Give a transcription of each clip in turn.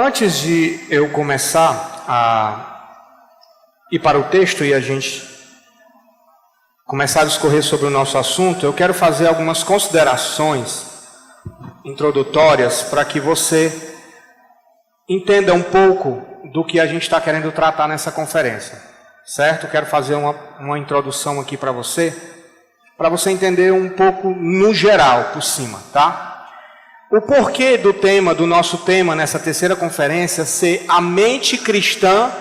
Antes de eu começar a ir para o texto e a gente começar a discorrer sobre o nosso assunto, eu quero fazer algumas considerações introdutórias para que você entenda um pouco do que a gente está querendo tratar nessa conferência, certo? Quero fazer uma introdução aqui para você entender um pouco no geral, por cima, tá? O porquê do nosso tema nessa terceira conferência ser a mente cristã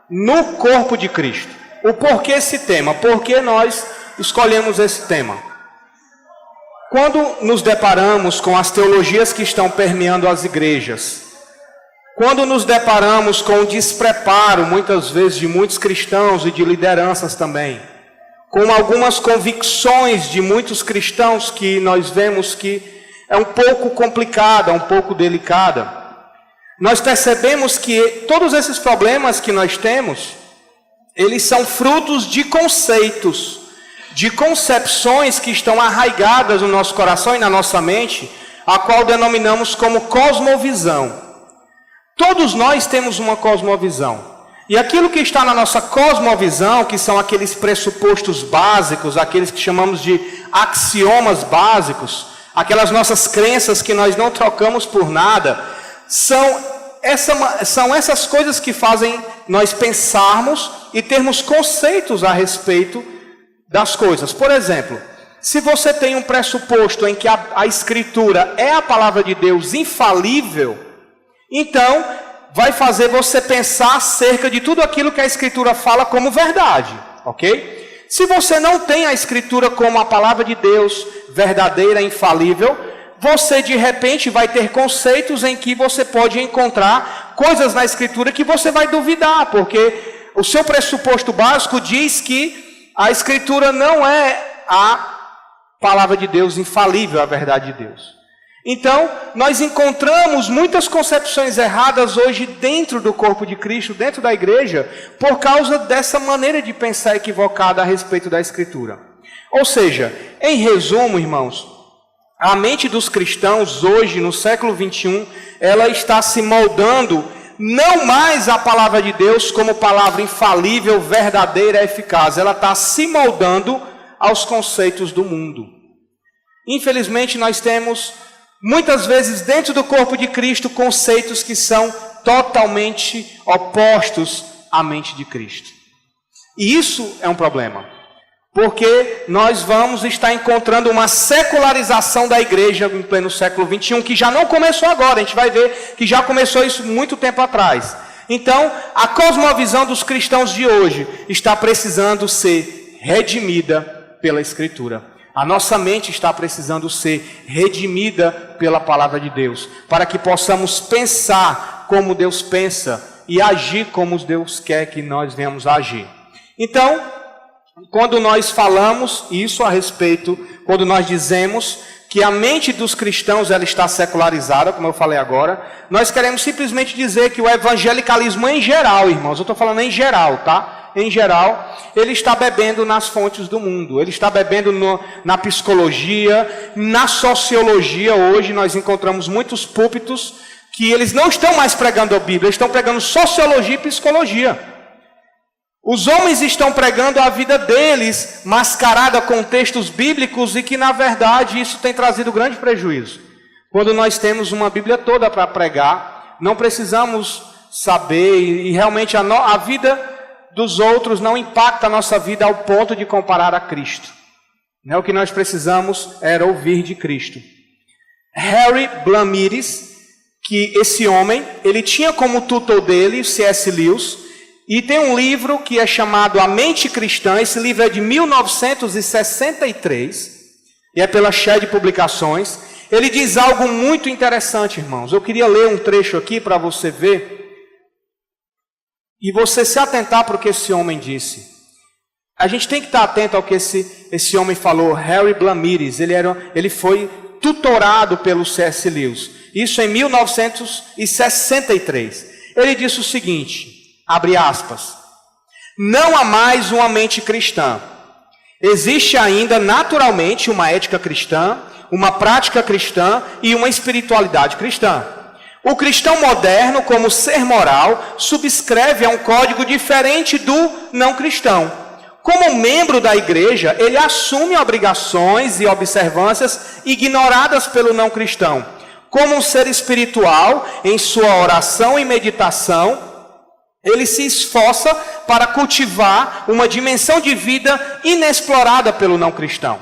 no corpo de Cristo. O porquê esse tema? Por que nós escolhemos esse tema? Quando nos deparamos com as teologias que estão permeando as igrejas, quando nos deparamos com o despreparo, muitas vezes, de muitos cristãos e de lideranças também, com algumas convicções de muitos cristãos que nós vemos que é um pouco complicada, um pouco delicada, nós percebemos que todos esses problemas que nós temos, eles são frutos de conceitos, de concepções que estão arraigadas no nosso coração e na nossa mente, a qual denominamos como cosmovisão. Todos nós temos uma cosmovisão. E aquilo que está na nossa cosmovisão, que são aqueles pressupostos básicos, aqueles que chamamos de axiomas básicos, aquelas nossas crenças que nós não trocamos por nada, são essas coisas que fazem nós pensarmos e termos conceitos a respeito das coisas. Por exemplo, se você tem um pressuposto em que a Escritura é a palavra de Deus infalível, então vai fazer você pensar acerca de tudo aquilo que a Escritura fala como verdade, ok? Se você não tem a Escritura como a palavra de Deus verdadeira, infalível, você de repente vai ter conceitos em que você pode encontrar coisas na Escritura que você vai duvidar, porque o seu pressuposto básico diz que a Escritura não é a palavra de Deus infalível, a verdade de Deus. Então, nós encontramos muitas concepções erradas hoje dentro do corpo de Cristo, dentro da igreja, por causa dessa maneira de pensar equivocada a respeito da Escritura. Ou seja, em resumo, irmãos, a mente dos cristãos hoje, no século 21, ela está se moldando não mais a palavra de Deus como palavra infalível, verdadeira, eficaz. Ela está se moldando aos conceitos do mundo. Infelizmente, nós temos muitas vezes dentro do corpo de Cristo conceitos que são totalmente opostos à mente de Cristo. E isso é um problema, porque nós vamos estar encontrando uma secularização da igreja em pleno século 21, que já não começou agora, a gente vai ver que já começou isso muito tempo atrás. Então, a cosmovisão dos cristãos de hoje está precisando ser redimida pela Escritura. A nossa mente está precisando ser redimida pela palavra de Deus, para que possamos pensar como Deus pensa e agir como Deus quer que nós venhamos a agir. Então, quando nós falamos isso a respeito, quando nós dizemos que a mente dos cristãos ela está secularizada, como eu falei agora, nós queremos simplesmente dizer que o evangelicalismo em geral, irmãos, eu estou falando em geral, tá? Em geral, ele está bebendo nas fontes do mundo, ele está bebendo na psicologia, na sociologia. Hoje nós encontramos muitos púlpitos que eles não estão mais pregando a Bíblia, eles estão pregando sociologia e psicologia. Os homens estão pregando a vida deles, mascarada com textos bíblicos, e que na verdade isso tem trazido grande prejuízo. Quando nós temos uma Bíblia toda para pregar, não precisamos saber, e realmente a vida dos outros não impacta a nossa vida ao ponto de comparar a Cristo. O que nós precisamos era ouvir de Cristo. Harry Blamires, que esse homem, ele tinha como tutor dele C.S. Lewis, e tem um livro que é chamado A Mente Cristã. Esse livro é de 1963, e é pela Shed Publicações. Ele diz algo muito interessante, irmãos. Eu queria ler um trecho aqui para você ver, e você se atentar para o que esse homem disse. A gente tem que estar atento ao que esse homem falou. Harry Blamires, ele foi tutorado pelo C.S. Lewis. Isso em 1963. Ele disse o seguinte, abre aspas: não há mais uma mente cristã. Existe ainda naturalmente uma ética cristã, uma prática cristã e uma espiritualidade cristã. O cristão moderno, como ser moral, subscreve a um código diferente do não cristão. Como membro da igreja, ele assume obrigações e observâncias ignoradas pelo não cristão. Como um ser espiritual, em sua oração e meditação, ele se esforça para cultivar uma dimensão de vida inexplorada pelo não cristão.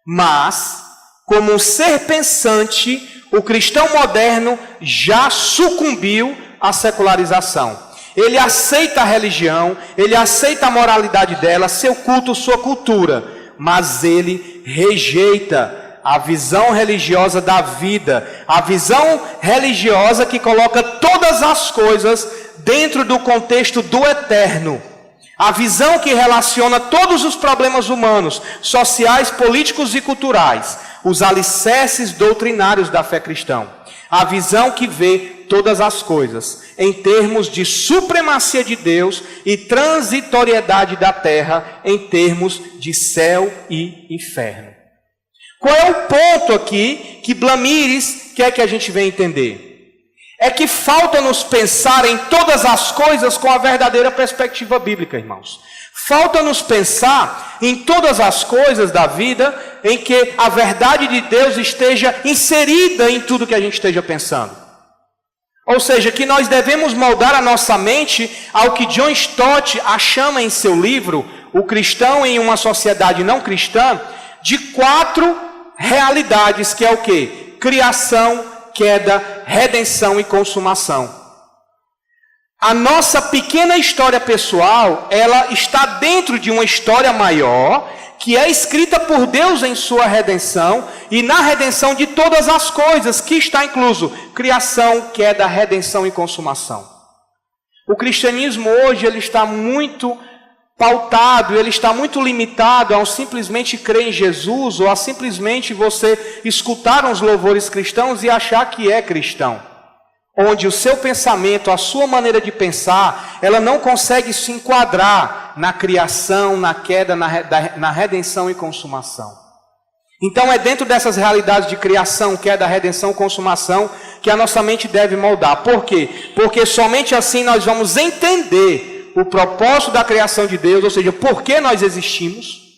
Mas, como um ser pensante, o cristão moderno já sucumbiu à secularização. Ele aceita a religião, ele aceita a moralidade dela, seu culto, sua cultura, mas ele rejeita a visão religiosa da vida, a visão religiosa que coloca todas as coisas dentro do contexto do eterno. A visão que relaciona todos os problemas humanos, sociais, políticos e culturais, os alicerces doutrinários da fé cristã. A visão que vê todas as coisas em termos de supremacia de Deus e transitoriedade da terra em termos de céu e inferno. Qual é o ponto aqui que Blamires quer que a gente venha entender? É que falta-nos pensar em todas as coisas com a verdadeira perspectiva bíblica, irmãos. Falta-nos pensar em todas as coisas da vida em que a verdade de Deus esteja inserida em tudo que a gente esteja pensando. Ou seja, que nós devemos moldar a nossa mente ao que John Stott a chama em seu livro, O Cristão em uma Sociedade Não Cristã, de 4 realidades, que é o quê? Criação, queda, redenção e consumação. A nossa pequena história pessoal, ela está dentro de uma história maior, que é escrita por Deus em sua redenção, e na redenção de todas as coisas, que está incluso criação, queda, redenção e consumação. O cristianismo hoje, ele está muito pautado, ele está muito limitado ao simplesmente crer em Jesus, ou a simplesmente você escutar uns louvores cristãos e achar que é cristão. Onde o seu pensamento, a sua maneira de pensar, ela não consegue se enquadrar na criação, na queda, na redenção e consumação. Então é dentro dessas realidades de criação, queda, redenção e consumação que a nossa mente deve moldar. Por quê? Porque somente assim nós vamos entender o propósito da criação de Deus, ou seja, por que nós existimos.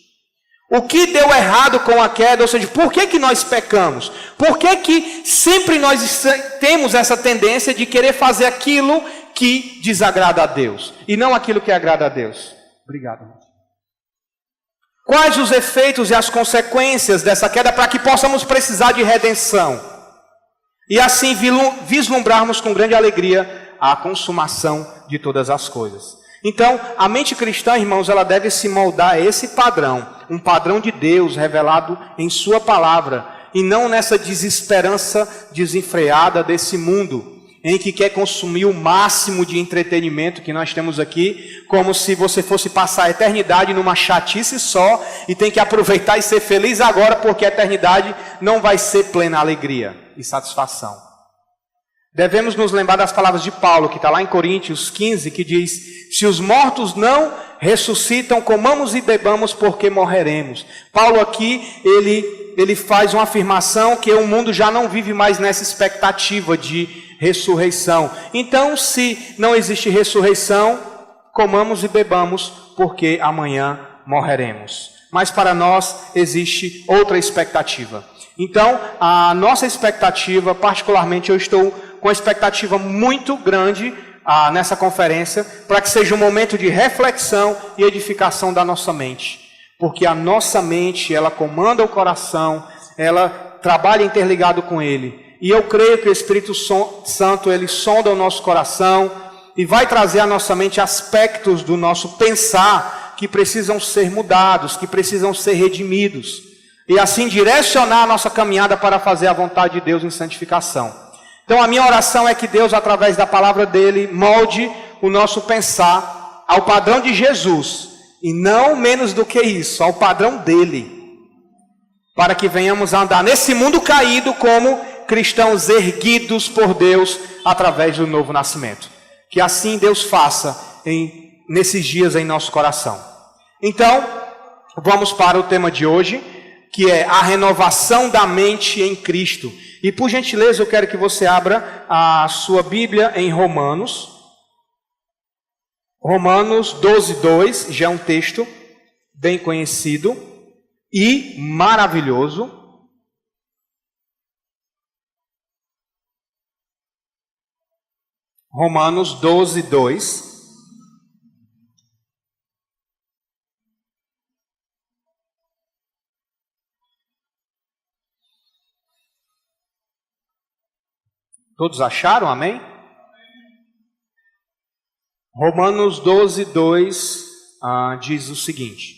O que deu errado com a queda, ou seja, por que nós pecamos? Por que sempre nós temos essa tendência de querer fazer aquilo que desagrada a Deus, e não aquilo que agrada a Deus? Obrigado. Quais os efeitos e as consequências dessa queda para que possamos precisar de redenção? E assim vislumbrarmos com grande alegria a consumação de todas as coisas. Então, a mente cristã, irmãos, ela deve se moldar a esse padrão, um padrão de Deus revelado em sua palavra, e não nessa desesperança desenfreada desse mundo, em que quer consumir o máximo de entretenimento que nós temos aqui, como se você fosse passar a eternidade numa chatice só, e tem que aproveitar e ser feliz agora, porque a eternidade não vai ser plena alegria e satisfação. Devemos nos lembrar das palavras de Paulo, que está lá em Coríntios 15, que diz: se os mortos não ressuscitam, comamos e bebamos, porque morreremos. Paulo aqui, ele faz uma afirmação que o mundo já não vive mais nessa expectativa de ressurreição. Então, se não existe ressurreição, comamos e bebamos, porque amanhã morreremos. Mas para nós existe outra expectativa. Então, a nossa expectativa, particularmente eu estou com uma expectativa muito grande nessa conferência, para que seja um momento de reflexão e edificação da nossa mente. Porque a nossa mente, ela comanda o coração, ela trabalha interligado com ele. E eu creio que o Espírito Santo, ele sonda o nosso coração e vai trazer à nossa mente aspectos do nosso pensar que precisam ser mudados, que precisam ser redimidos. E assim direcionar a nossa caminhada para fazer a vontade de Deus em santificação. Então a minha oração é que Deus, através da palavra dele, molde o nosso pensar ao padrão de Jesus, e não menos do que isso, ao padrão dele, para que venhamos a andar nesse mundo caído como cristãos erguidos por Deus através do novo nascimento. Que assim Deus faça nesses dias em nosso coração. Então, vamos para o tema de hoje, que é a renovação da mente em Cristo. E por gentileza eu quero que você abra a sua Bíblia em Romanos. Romanos 12:2, já é um texto bem conhecido e maravilhoso. Romanos 12:2. Todos acharam? Amém? Romanos 12:2 diz o seguinte: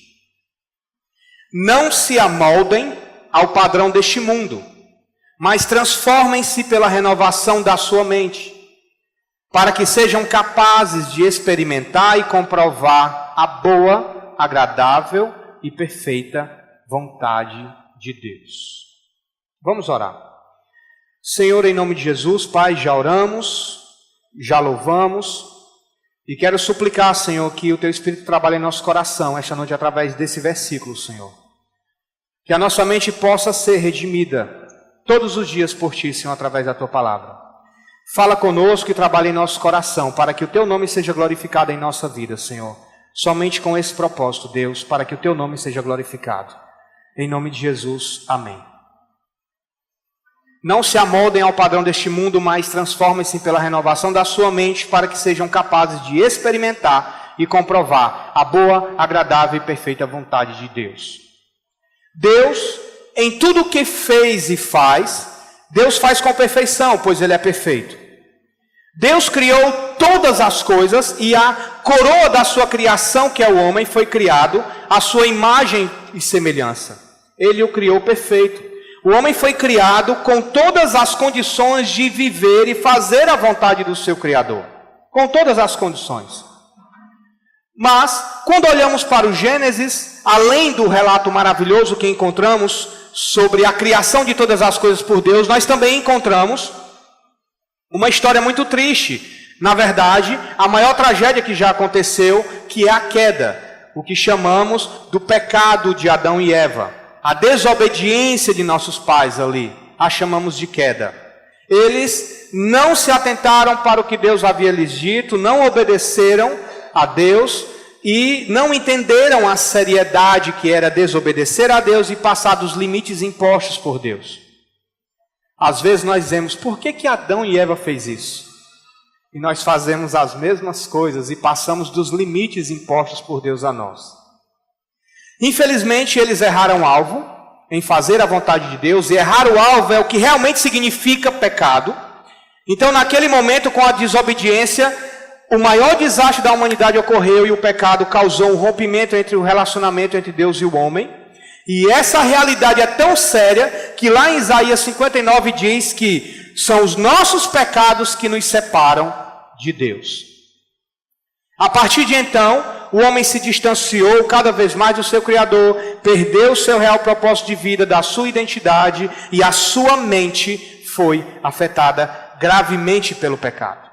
não se amoldem ao padrão deste mundo, mas transformem-se pela renovação da sua mente, para que sejam capazes de experimentar e comprovar a boa, agradável e perfeita vontade de Deus. Vamos orar. Senhor, em nome de Jesus, Pai, já oramos, já louvamos, e quero suplicar, Senhor, que o Teu Espírito trabalhe em nosso coração esta noite através desse versículo, Senhor. Que a nossa mente possa ser redimida todos os dias por Ti, Senhor, através da Tua palavra. Fala conosco e trabalhe em nosso coração, para que o Teu nome seja glorificado em nossa vida, Senhor. Somente com esse propósito, Deus, para que o Teu nome seja glorificado. Em nome de Jesus, amém. Não se amoldem ao padrão deste mundo, mas transformem-se pela renovação da sua mente, para que sejam capazes de experimentar e comprovar a boa, agradável e perfeita vontade de Deus. Deus, em tudo o que fez e faz, Deus faz com perfeição, pois Ele é perfeito. Deus criou todas as coisas e a coroa da sua criação, que é o homem, foi criado à sua imagem e semelhança. Ele o criou perfeito. O homem foi criado com todas as condições de viver e fazer a vontade do seu Criador. Com todas as condições. Mas, quando olhamos para o Gênesis, além do relato maravilhoso que encontramos sobre a criação de todas as coisas por Deus, nós também encontramos uma história muito triste. Na verdade, a maior tragédia que já aconteceu, que é a queda. O que chamamos do pecado de Adão e Eva. A desobediência de nossos pais ali, a chamamos de queda. Eles não se atentaram para o que Deus havia lhes dito, não obedeceram a Deus e não entenderam a seriedade que era desobedecer a Deus e passar dos limites impostos por Deus. Às vezes nós dizemos, por que Adão e Eva fez isso? E nós fazemos as mesmas coisas e passamos dos limites impostos por Deus a nós. Infelizmente, eles erraram o alvo em fazer a vontade de Deus, e errar o alvo é o que realmente significa pecado. Então, naquele momento, com a desobediência, o maior desastre da humanidade ocorreu e o pecado causou um rompimento entre o relacionamento entre Deus e o homem. E essa realidade é tão séria que lá em Isaías 59 diz que são os nossos pecados que nos separam de Deus. A partir de então, o homem se distanciou cada vez mais do seu Criador, perdeu o seu real propósito de vida, da sua identidade, e a sua mente foi afetada gravemente pelo pecado.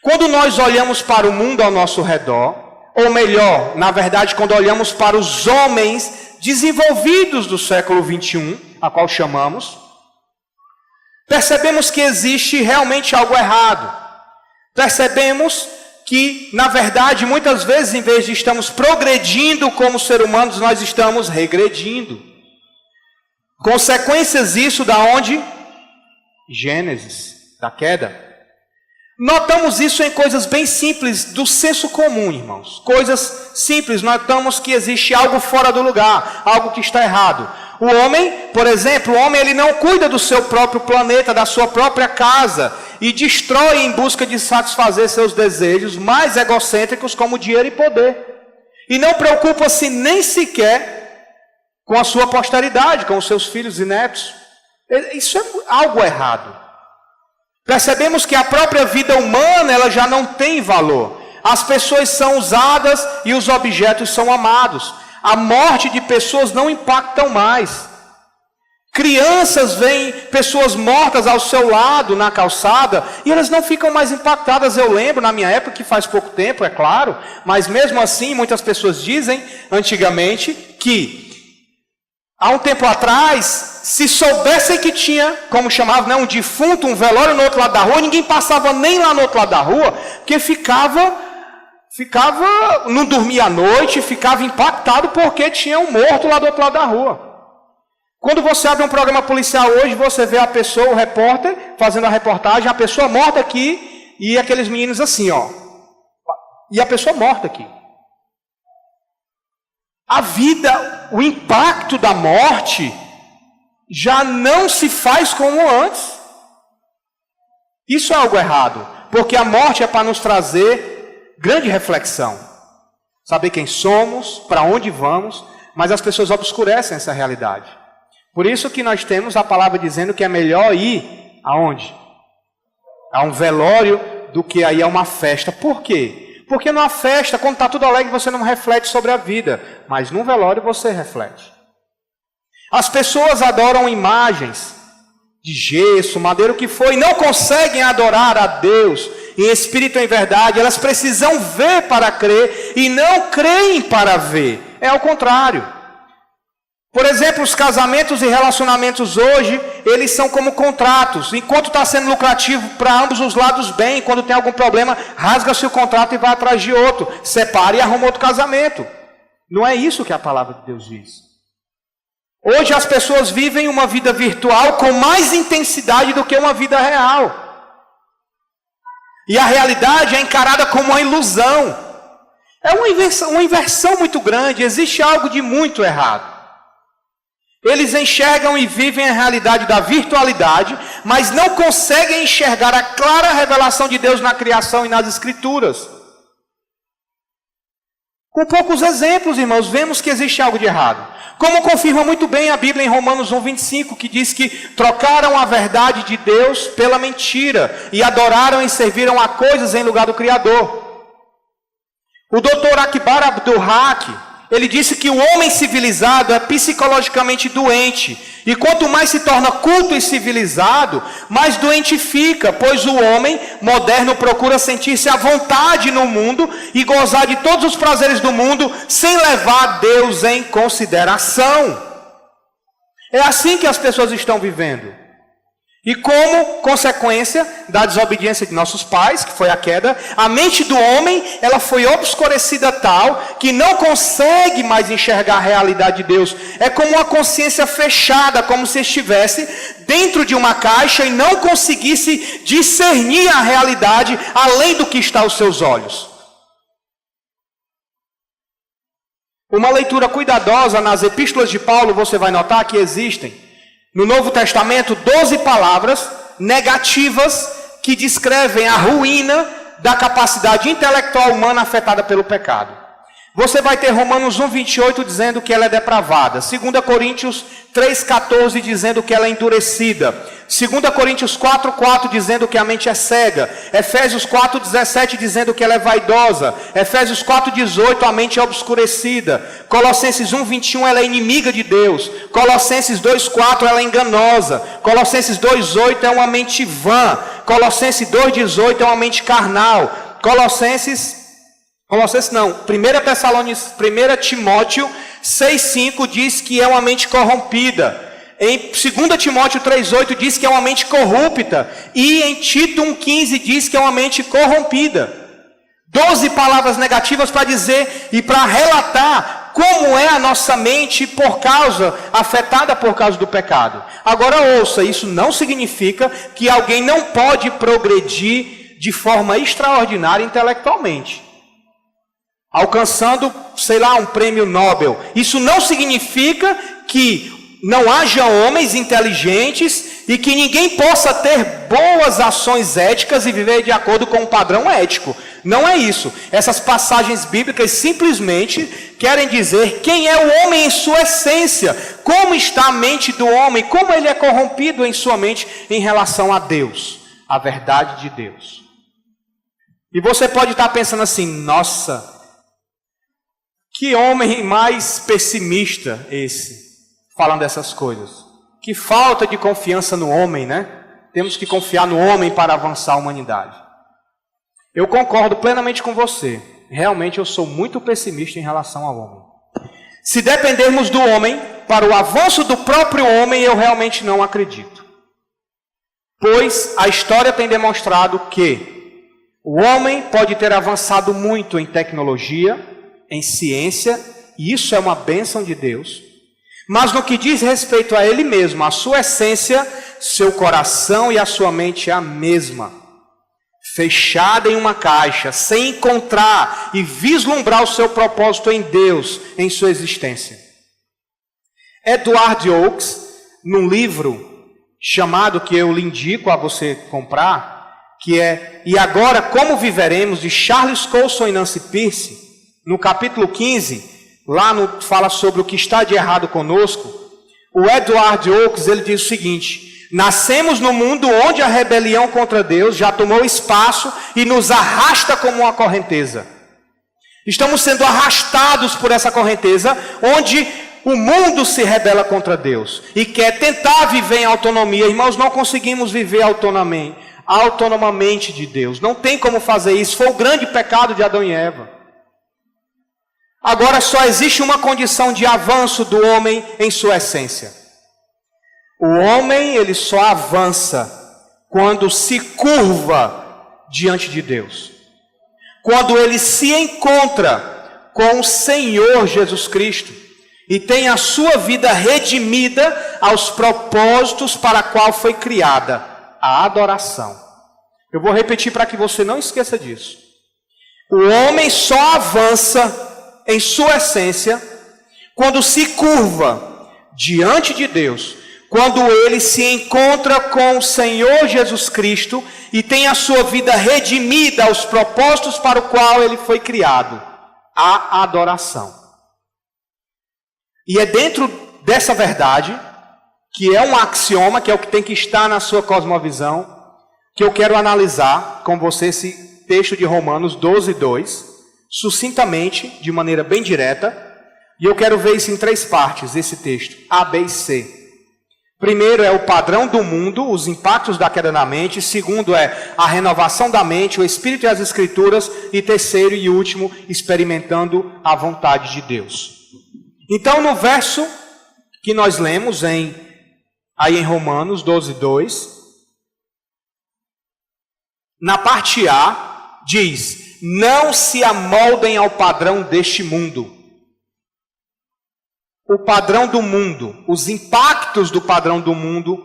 Quando nós olhamos para o mundo ao nosso redor, ou melhor, na verdade, quando olhamos para os homens desenvolvidos do século 21, a qual chamamos, percebemos que existe realmente algo errado. Percebemos que, na verdade, muitas vezes, em vez de estamos progredindo como seres humanos, nós estamos regredindo. Consequências disso da onde? Gênesis, da queda. Notamos isso em coisas bem simples do senso comum, irmãos. Coisas simples, notamos que existe algo fora do lugar, algo que está errado. O homem, por exemplo, o homem ele não cuida do seu próprio planeta, da sua própria casa, e destrói em busca de satisfazer seus desejos mais egocêntricos como dinheiro e poder. E não preocupa-se nem sequer com a sua posteridade, com os seus filhos e netos. Isso é algo errado. Percebemos que a própria vida humana ela já não tem valor. As pessoas são usadas e os objetos são amados. A morte de pessoas não impactam mais. Crianças veem pessoas mortas ao seu lado na calçada e elas não ficam mais impactadas. Eu lembro na minha época, que faz pouco tempo, é claro, mas mesmo assim muitas pessoas dizem antigamente que há um tempo atrás, se soubessem que tinha, como chamava, né, um defunto, um velório no outro lado da rua, ninguém passava nem lá no outro lado da rua, porque não dormia à noite, ficava impactado porque tinha um morto lá do outro lado da rua. Quando você abre um programa policial hoje, você vê a pessoa, o repórter, fazendo a reportagem, a pessoa morta aqui, e aqueles meninos assim, ó. E a pessoa morta aqui. A vida, o impacto da morte, já não se faz como antes. Isso é algo errado, porque a morte é para nos trazer grande reflexão. Saber quem somos, para onde vamos, mas as pessoas obscurecem essa realidade. Por isso que nós temos a palavra dizendo que é melhor ir aonde? A um velório do que ir a uma festa. Por quê? Porque numa festa, quando está tudo alegre, você não reflete sobre a vida. Mas num velório você reflete. As pessoas adoram imagens de gesso, madeira, o que for, e não conseguem adorar a Deus em espírito e em verdade. Elas precisam ver para crer e não creem para ver. É ao contrário. Por exemplo, os casamentos e relacionamentos hoje, eles são como contratos. Enquanto está sendo lucrativo para ambos os lados bem, quando tem algum problema, rasga-se o contrato e vai atrás de outro. Separa e arruma outro casamento. Não é isso que a palavra de Deus diz. Hoje as pessoas vivem uma vida virtual com mais intensidade do que uma vida real. E a realidade é encarada como uma ilusão. É uma inversão muito grande, existe algo de muito errado. Eles enxergam e vivem a realidade da virtualidade, mas não conseguem enxergar a clara revelação de Deus na criação e nas Escrituras. Com poucos exemplos, irmãos, vemos que existe algo de errado. Como confirma muito bem a Bíblia em Romanos 1:25, que diz que trocaram a verdade de Deus pela mentira e adoraram e serviram a coisas em lugar do Criador. O Dr. Akbar Abdul-Haq, ele disse que o homem civilizado é psicologicamente doente. E quanto mais se torna culto e civilizado, mais doente fica, pois o homem moderno procura sentir-se à vontade no mundo e gozar de todos os prazeres do mundo, sem levar Deus em consideração. É assim que as pessoas estão vivendo. E como consequência da desobediência de nossos pais, que foi a queda, a mente do homem, ela foi obscurecida tal que não consegue mais enxergar a realidade de Deus. É como uma consciência fechada, como se estivesse dentro de uma caixa e não conseguisse discernir a realidade além do que está aos seus olhos. Uma leitura cuidadosa nas epístolas de Paulo, você vai notar que existem no Novo Testamento 12 palavras negativas que descrevem a ruína da capacidade intelectual humana afetada pelo pecado. Você vai ter Romanos 1:28 dizendo que ela é depravada. 2 Coríntios 3:14 dizendo que ela é endurecida. 2 Coríntios 4:4 dizendo que a mente é cega. Efésios 4:17 dizendo que ela é vaidosa. Efésios 4:18 a mente é obscurecida. Colossenses 1:21 ela é inimiga de Deus. Colossenses 2:4 ela é enganosa. Colossenses 2:8 é uma mente vã. Colossenses 2:18 é uma mente carnal. 1 Timóteo 6:5 diz que é uma mente corrompida. Em 2 Timóteo 3:8 diz que é uma mente corrupta. E em Tito 1:15 diz que é uma mente corrompida. 12 palavras negativas para dizer e para relatar como é a nossa mente afetada por causa do pecado. Agora ouça, isso não significa que alguém não pode progredir de forma extraordinária intelectualmente, alcançando, um prêmio Nobel. Isso não significa que não haja homens inteligentes e que ninguém possa ter boas ações éticas e viver de acordo com um padrão ético. Não é isso. Essas passagens bíblicas simplesmente querem dizer quem é o homem em sua essência, como está a mente do homem, como ele é corrompido em sua mente em relação a Deus, a verdade de Deus. E você pode estar pensando assim, nossa, que homem mais pessimista esse, falando dessas coisas. Que falta de confiança no homem, né? Temos que confiar no homem para avançar a humanidade. Eu concordo plenamente com você. Realmente eu sou muito pessimista em relação ao homem. Se dependermos do homem, para o avanço do próprio homem, eu realmente não acredito. Pois a história tem demonstrado que o homem pode ter avançado muito em tecnologia, em ciência, e isso é uma bênção de Deus. Mas no que diz respeito a ele mesmo, a sua essência, seu coração e a sua mente é a mesma. Fechada em uma caixa, sem encontrar e vislumbrar o seu propósito em Deus, em sua existência. Edward Oakes, num livro chamado, que eu lhe indico a você comprar, que é E Agora Como Viveremos, de Charles Colson e Nancy Pierce, no capítulo 15, fala sobre o que está de errado conosco. O Edward Oakes, ele diz o seguinte: nascemos no mundo onde a rebelião contra Deus já tomou espaço e nos arrasta como uma correnteza. Estamos sendo arrastados por essa correnteza, onde o mundo se rebela contra Deus e quer tentar viver em autonomia. Irmãos, não conseguimos viver autonomamente de Deus. Não tem como fazer isso. Foi o grande pecado de Adão e Eva. Agora só existe uma condição de avanço do homem em sua essência. O homem, ele só avança quando se curva diante de Deus. Quando ele se encontra com o Senhor Jesus Cristo e tem a sua vida redimida aos propósitos para a qual foi criada, a adoração. Eu vou repetir para que você não esqueça disso. O homem só avança em sua essência quando se curva diante de Deus, quando ele se encontra com o Senhor Jesus Cristo e tem a sua vida redimida aos propósitos para o qual ele foi criado, a adoração. E é dentro dessa verdade, que é um axioma, que é o que tem que estar na sua cosmovisão, que eu quero analisar com você esse texto de Romanos 12:2, sucintamente, de maneira bem direta, e eu quero ver isso em 3 partes, esse texto, A, B e C. Primeiro é o padrão do mundo, os impactos da queda na mente. Segundo é a renovação da mente, o Espírito e as Escrituras. E terceiro e último, experimentando a vontade de Deus. Então, no verso que nós lemos aí em Romanos 12:2, na parte A, diz: não se amoldem ao padrão deste mundo. O padrão do mundo, os impactos do padrão do mundo,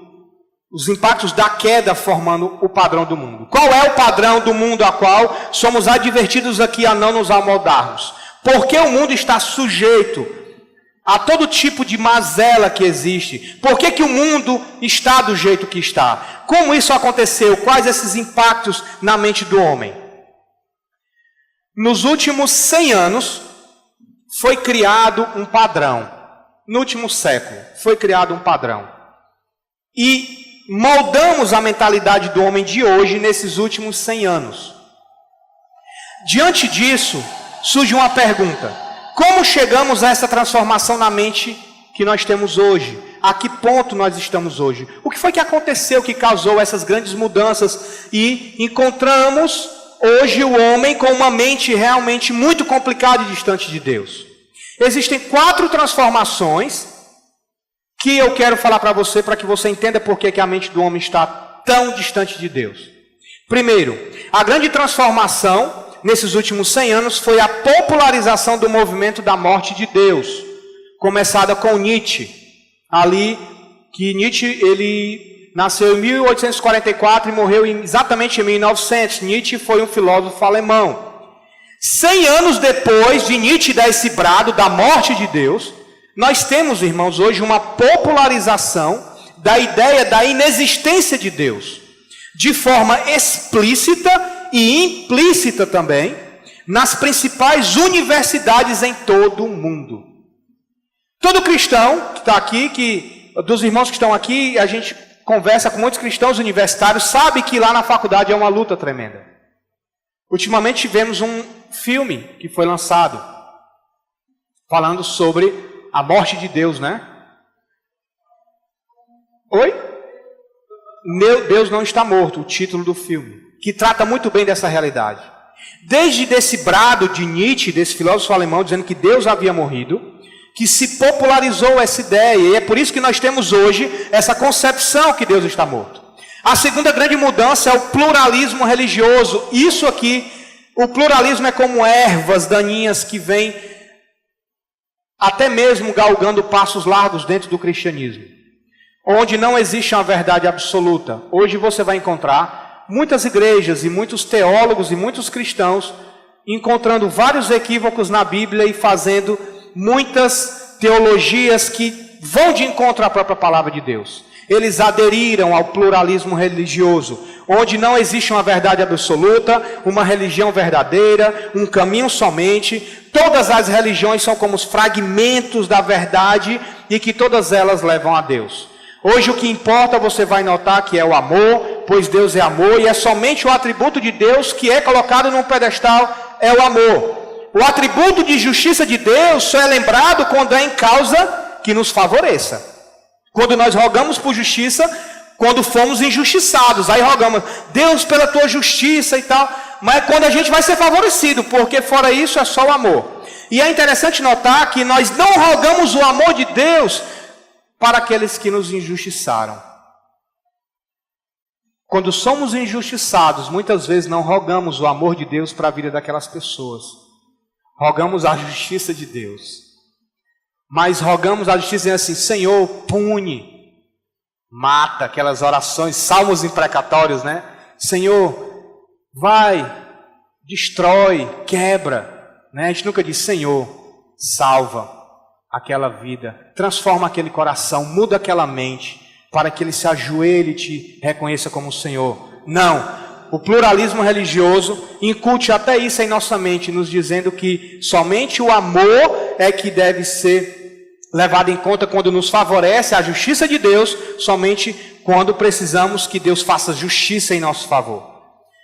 os impactos da queda formando o padrão do mundo. Qual é o padrão do mundo a qual somos advertidos aqui a não nos amoldarmos? Porque o mundo está sujeito a todo tipo de mazela que existe. Por que o mundo está do jeito que está? Como isso aconteceu? Quais esses impactos na mente do homem? Nos últimos 100 anos foi criado um padrão. No último século foi criado um padrão. E moldamos a mentalidade do homem de hoje nesses últimos 100 anos. Diante disso, surge uma pergunta: como chegamos a essa transformação na mente que nós temos hoje? A que ponto nós estamos hoje? O que foi que aconteceu que causou essas grandes mudanças? E encontramos hoje o homem com uma mente realmente muito complicada e distante de Deus. Existem 4 transformações que eu quero falar para que você entenda por que a mente do homem está tão distante de Deus. Primeiro, a grande transformação nesses últimos 100 anos foi a popularização do movimento da morte de Deus, começada com Nietzsche. Ali, que Nietzsche, ele nasceu em 1844 e morreu exatamente em 1900. Nietzsche foi um filósofo alemão. 100 anos depois de Nietzsche dar esse brado da morte de Deus, nós temos, irmãos, hoje uma popularização da ideia da inexistência de Deus, de forma explícita e implícita também, nas principais universidades em todo o mundo. Todo cristão que está aqui, dos irmãos que estão aqui, a gente conversa com muitos cristãos universitários, sabe que lá na faculdade é uma luta tremenda. Ultimamente tivemos um filme que foi lançado, falando sobre a morte de Deus, né? Oi? Meu Deus não está morto, o título do filme, que trata muito bem dessa realidade. Desde desse brado de Nietzsche, desse filósofo alemão, dizendo que Deus havia morrido, que se popularizou essa ideia, e é por isso que nós temos hoje essa concepção que Deus está morto. A segunda grande mudança é o pluralismo religioso. Isso aqui, o pluralismo é como ervas daninhas que vêm até mesmo galgando passos largos dentro do cristianismo, onde não existe uma verdade absoluta. Hoje você vai encontrar muitas igrejas e muitos teólogos e muitos cristãos encontrando vários equívocos na Bíblia e fazendo muitas teologias que vão de encontro à própria palavra de Deus. Eles aderiram ao pluralismo religioso, onde não existe uma verdade absoluta, uma religião verdadeira, um caminho somente. Todas as religiões são como os fragmentos da verdade e que todas elas levam a Deus. Hoje o que importa, você vai notar que é o amor, pois Deus é amor, e é somente o atributo de Deus que é colocado num pedestal, é o amor. O atributo de justiça de Deus só é lembrado quando é em causa que nos favoreça. Quando nós rogamos por justiça, quando fomos injustiçados, aí rogamos, Deus, pela tua justiça e tal, mas quando a gente vai ser favorecido, porque fora isso é só o amor. E é interessante notar que nós não rogamos o amor de Deus para aqueles que nos injustiçaram. Quando somos injustiçados, muitas vezes não rogamos o amor de Deus para a vida daquelas pessoas. Rogamos a justiça de Deus. Mas rogamos a justiça dizendo assim, Senhor, pune, mata, aquelas orações, salmos imprecatórios, né? Senhor, vai, destrói, quebra, né? A gente nunca diz, Senhor, salva aquela vida, transforma aquele coração, muda aquela mente, para que ele se ajoelhe e te reconheça como Senhor. Não. O pluralismo religioso incute até isso em nossa mente, nos dizendo que somente o amor é que deve ser levado em conta quando nos favorece a justiça de Deus, somente quando precisamos que Deus faça justiça em nosso favor.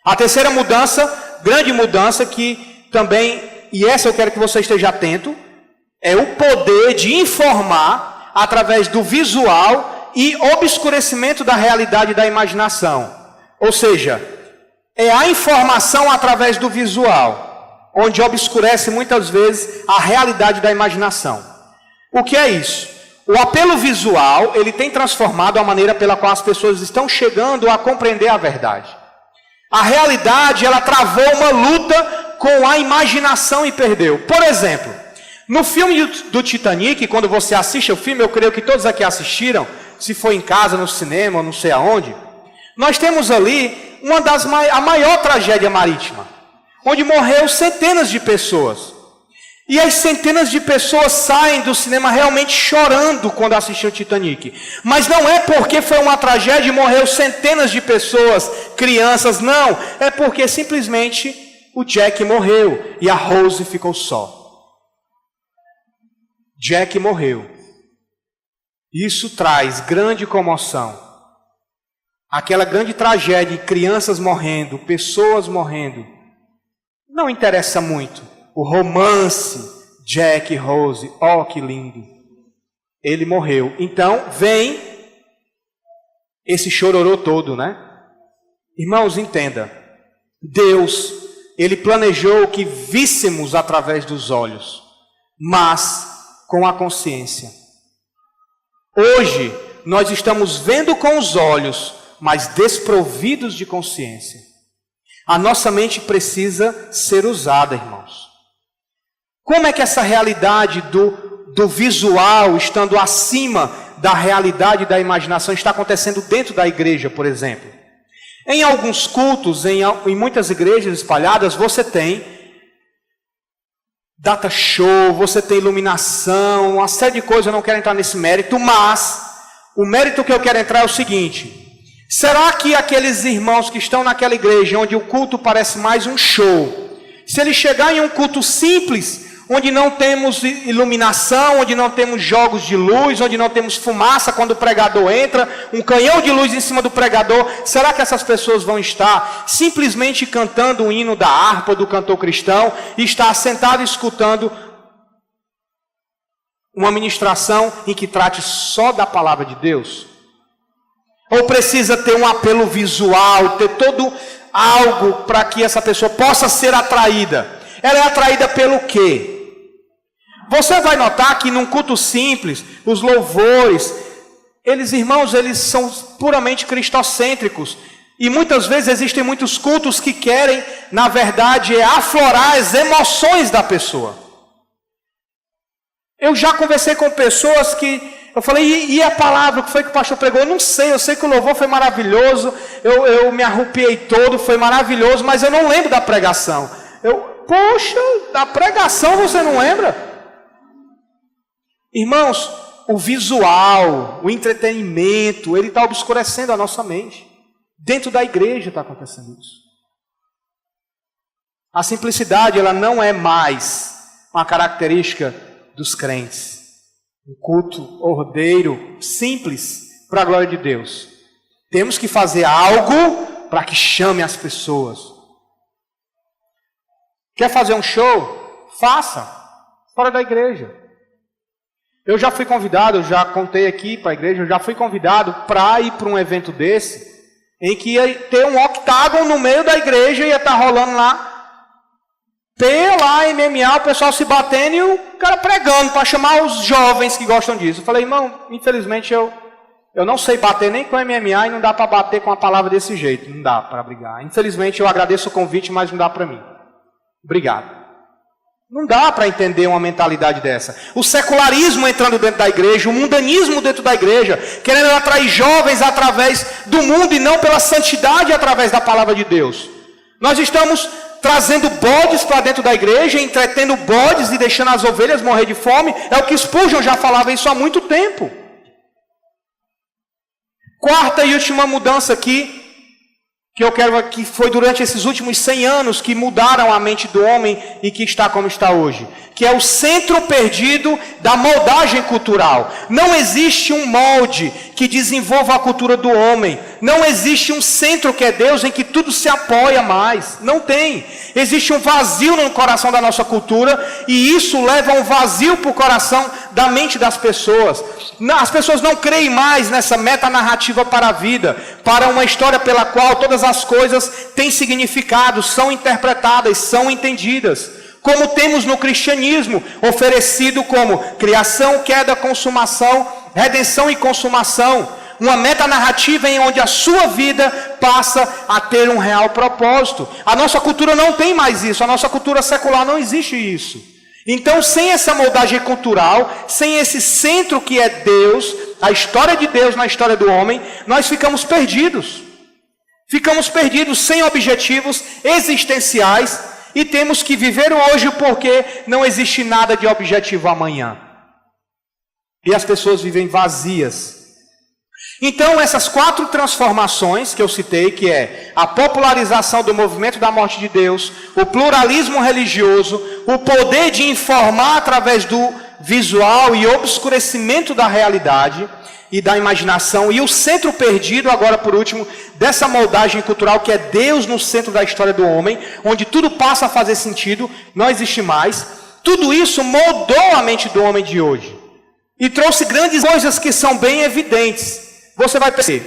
A terceira mudança, grande mudança, que também, e essa eu quero que você esteja atento, é o poder de informar através do visual e obscurecimento da realidade da imaginação. Ou seja, é a informação através do visual, onde obscurece muitas vezes a realidade da imaginação. O que é isso? O apelo visual, ele tem transformado a maneira pela qual as pessoas estão chegando a compreender a verdade. A realidade, ela travou uma luta com a imaginação e perdeu. Por exemplo, no filme do Titanic, quando você assiste o filme, eu creio que todos aqui assistiram, se for em casa, no cinema, não sei aonde, nós temos ali a maior tragédia marítima, onde morreu centenas de pessoas. E as centenas de pessoas saem do cinema realmente chorando quando assistem o Titanic. Mas não é porque foi uma tragédia e morreu centenas de pessoas, crianças, não. É porque simplesmente o Jack morreu e a Rose ficou só. Jack morreu. Isso traz grande comoção. Aquela grande tragédia, crianças morrendo, pessoas morrendo, não interessa muito. O romance, Jack e Rose, oh que lindo. Ele morreu. Então vem esse chororô todo, né? Irmãos, entenda. Deus, Ele planejou que víssemos através dos olhos, mas com a consciência. Hoje, nós estamos vendo com os olhos, mas desprovidos de consciência. A nossa mente precisa ser usada, irmãos. Como é que essa realidade do visual, estando acima da realidade da imaginação, está acontecendo dentro da igreja, por exemplo? Em alguns cultos, em muitas igrejas espalhadas, você tem data show, você tem iluminação, uma série de coisas, eu não quero entrar nesse mérito, mas o mérito que eu quero entrar é o seguinte: será que aqueles irmãos que estão naquela igreja, onde o culto parece mais um show, se ele chegar em um culto simples, onde não temos iluminação, onde não temos jogos de luz, onde não temos fumaça quando o pregador entra, um canhão de luz em cima do pregador, será que essas pessoas vão estar simplesmente cantando o hino da harpa do cantor cristão e estar sentado escutando uma ministração em que trate só da palavra de Deus? Ou precisa ter um apelo visual, ter todo algo para que essa pessoa possa ser atraída? Ela é atraída pelo quê? Você vai notar que num culto simples, os louvores, irmãos, eles são puramente cristocêntricos. E muitas vezes existem muitos cultos que querem, na verdade, aflorar as emoções da pessoa. Eu já conversei com pessoas que... Eu falei, e a palavra, o que foi que o pastor pregou? Eu não sei, eu sei que o louvor foi maravilhoso, eu me arrupiei todo, foi maravilhoso, mas eu não lembro da pregação. Poxa, da pregação você não lembra? Irmãos, o visual, o entretenimento, ele está obscurecendo a nossa mente. Dentro da igreja está acontecendo isso. A simplicidade, ela não é mais uma característica dos crentes. Um culto ordeiro, simples, para a glória de Deus. Temos que fazer algo para que chame as pessoas. Quer fazer um show? Faça, fora da igreja. Eu já fui convidado, eu já contei aqui para a igreja, eu já fui convidado para ir para um evento desse, em que ia ter um octágono no meio da igreja, ia estar rolando lá, MMA, o pessoal se batendo e o cara pregando para chamar os jovens que gostam disso. Eu falei, irmão, infelizmente eu não sei bater nem com MMA e não dá para bater com a palavra desse jeito, não dá para brigar. Infelizmente eu agradeço o convite, mas não dá para mim. Obrigado. Não dá para entender uma mentalidade dessa. O secularismo entrando dentro da igreja, o mundanismo dentro da igreja, querendo atrair jovens através do mundo e não pela santidade através da palavra de Deus. Nós estamos trazendo bodes para dentro da igreja, entretendo bodes e deixando as ovelhas morrer de fome. É o que Spurgeon já falava isso há muito tempo. Quarta e última mudança aqui, que eu quero que foi durante esses últimos 100 anos que mudaram a mente do homem e que está como está hoje, que é o centro perdido da moldagem cultural. Não existe um molde que desenvolva a cultura do homem. Não existe um centro que é Deus em que tudo se apoia mais. Não tem. Existe um vazio no coração da nossa cultura e isso leva a um vazio para o coração da mente das pessoas. As pessoas não creem mais nessa metanarrativa para a vida, para uma história pela qual todas as coisas têm significado, são interpretadas, são entendidas. Como temos no cristianismo, oferecido como criação, queda, consumação, redenção e consumação. Uma metanarrativa em onde a sua vida passa a ter um real propósito. A nossa cultura não tem mais isso, a nossa cultura secular não existe isso. Então, sem essa moldagem cultural, sem esse centro que é Deus, a história de Deus na história do homem, nós ficamos perdidos. Ficamos perdidos sem objetivos existenciais e temos que viver hoje porque não existe nada de objetivo amanhã. E as pessoas vivem vazias. Então, essas 4 transformações que eu citei, que é a popularização do movimento da morte de Deus, o pluralismo religioso, o poder de informar através do visual e obscurecimento da realidade e da imaginação, e o centro perdido, agora por último, dessa moldagem cultural que é Deus no centro da história do homem, onde tudo passa a fazer sentido, não existe mais. Tudo isso moldou a mente do homem de hoje e trouxe grandes coisas que são bem evidentes. Você vai perceber.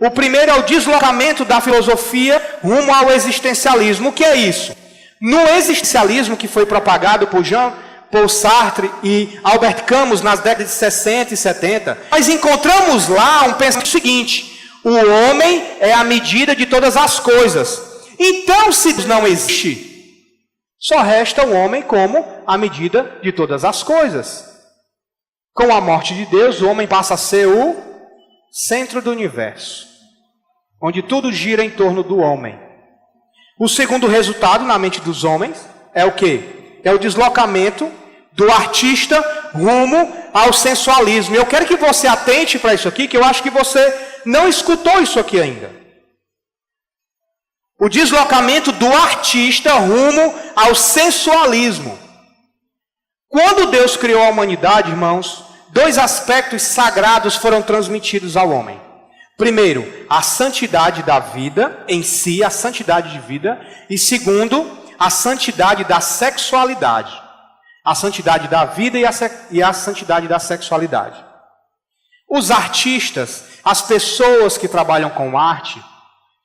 O primeiro é o deslocamento da filosofia rumo ao existencialismo. O que é isso? No existencialismo que foi propagado por Jean-Paul Sartre e Albert Camus nas décadas de 60 e 70, nós encontramos lá um pensamento seguinte: o homem é a medida de todas as coisas. Então, se Deus não existe, só resta o homem como a medida de todas as coisas. Com a morte de Deus, o homem passa a ser o centro do universo, onde tudo gira em torno do homem. O segundo resultado na mente dos homens é o quê? É o deslocamento do artista rumo ao sensualismo. E eu quero que você atente para isso aqui, que eu acho que você não escutou isso aqui ainda. O deslocamento do artista rumo ao sensualismo. Quando Deus criou a humanidade, irmãos, 2 aspectos sagrados foram transmitidos ao homem. Primeiro, a santidade da vida em si, a santidade de vida. E segundo, a santidade da sexualidade. A santidade da vida e a santidade da sexualidade. Os artistas, as pessoas que trabalham com arte,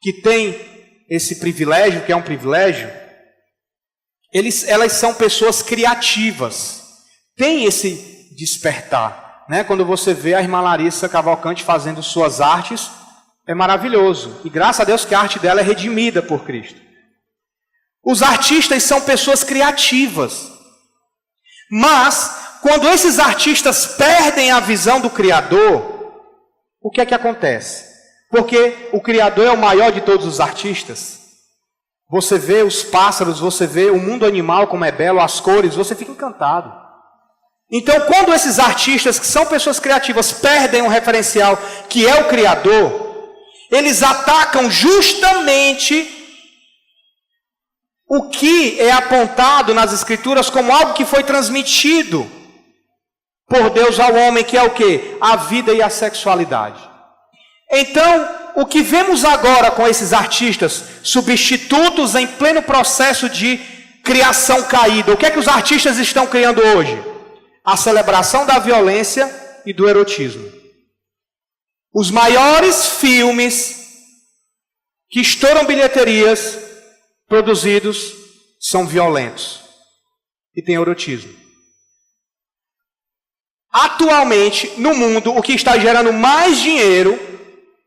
que têm esse privilégio, que é um privilégio, elas são pessoas criativas. tem esse despertar, né? Quando você vê a irmã Larissa Cavalcante fazendo suas artes, é maravilhoso. E graças a Deus que a arte dela é redimida por Cristo. Os artistas são pessoas criativas. Mas, quando esses artistas perdem a visão do Criador, o que é que acontece? Porque o Criador é o maior de todos os artistas. Você vê os pássaros, você vê o mundo animal como é belo, as cores, você fica encantado. Então, quando esses artistas, que são pessoas criativas, perdem um referencial que é o Criador, eles atacam justamente o que é apontado nas Escrituras como algo que foi transmitido por Deus ao homem, que é o quê? A vida e a sexualidade. Então, o que vemos agora com esses artistas, substitutos em pleno processo de criação caída, o que é que os artistas estão criando hoje? A celebração da violência e do erotismo. Os maiores filmes que estouram bilheterias produzidos são violentos e tem erotismo. Atualmente, no mundo, o que está gerando mais dinheiro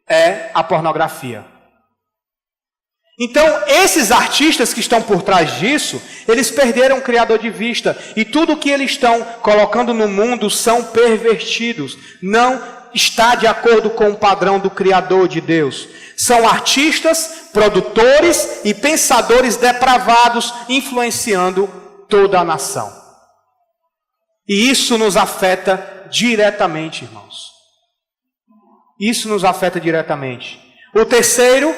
é a pornografia. Então, esses artistas que estão por trás disso, eles perderam o Criador de vista. E tudo o que eles estão colocando no mundo são pervertidos. Não está de acordo com o padrão do Criador de Deus. São artistas, produtores e pensadores depravados, influenciando toda a nação. E isso nos afeta diretamente, irmãos. Isso nos afeta diretamente. O terceiro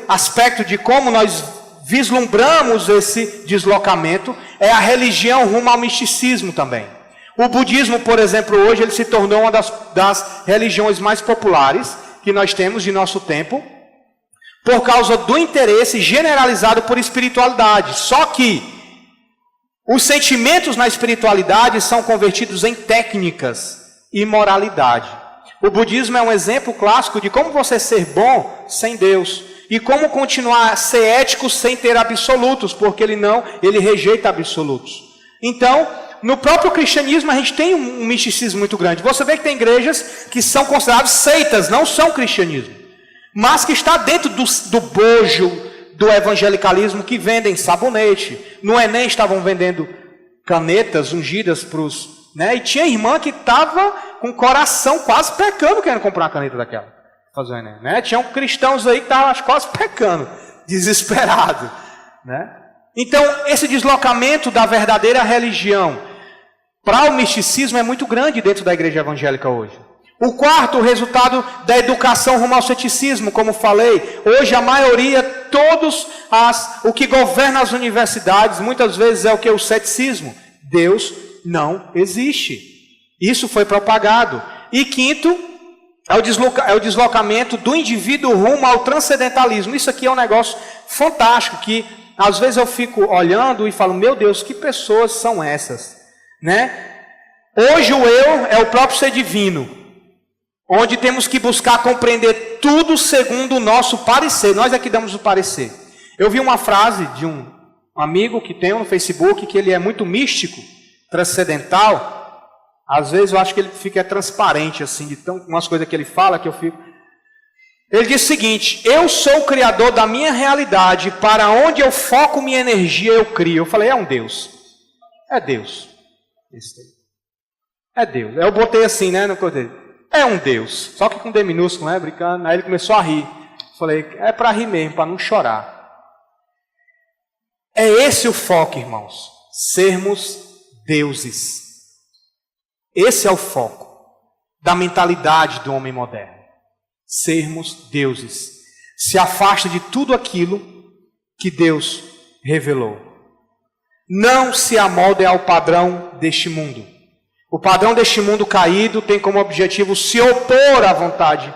aspecto de como nós vislumbramos esse deslocamento é a religião rumo ao misticismo também. O budismo, por exemplo, hoje ele se tornou uma das religiões mais populares que nós temos de nosso tempo, por causa do interesse generalizado por espiritualidade. Só que os sentimentos na espiritualidade são convertidos em técnicas e moralidade. O budismo é um exemplo clássico de como você ser bom sem Deus e como continuar a ser ético sem ter absolutos, porque ele rejeita absolutos. Então, no próprio cristianismo a gente tem um misticismo muito grande. Você vê que tem igrejas que são consideradas seitas, não são cristianismo, mas que está dentro do bojo do evangelicalismo, que vendem sabonete. No Enem estavam vendendo canetas ungidas para os... E tinha irmã que estava com o coração quase pecando querendo comprar uma caneta daquela. Fazer o Enem, Tinham cristãos aí que estavam quase pecando, desesperados. Então, esse deslocamento da verdadeira religião para o misticismo é muito grande dentro da igreja evangélica hoje. O quarto, o resultado da educação rumo ao ceticismo, como falei. Hoje a maioria, o que governa as universidades, muitas vezes é o que? O ceticismo. Deus não existe. Isso foi propagado. E quinto, é o deslocamento do indivíduo rumo ao transcendentalismo. Isso aqui é um negócio fantástico, que às vezes eu fico olhando e falo, meu Deus, que pessoas são essas? Hoje o eu é o próprio ser divino, onde temos que buscar compreender tudo segundo o nosso parecer. Nós é que damos o parecer. Eu vi uma frase de um amigo que tem no Facebook, que ele é muito místico, transcendental. Às vezes eu acho que ele fica transparente, assim, de tão umas coisas que ele fala, que eu fico... Ele diz o seguinte: eu sou o criador da minha realidade, para onde eu foco minha energia eu crio. Eu falei, é um Deus. É Deus. É Deus. Eu botei assim, no cordeiro. É um Deus. Só que com D minúsculo, brincando. Aí ele começou a rir. Eu falei, é para rir mesmo, para não chorar. É esse o foco, irmãos. Sermos deuses. Esse é o foco da mentalidade do homem moderno. Sermos deuses. Se afasta de tudo aquilo que Deus revelou. Não se amolde ao padrão deste mundo. O padrão deste mundo caído tem como objetivo se opor à vontade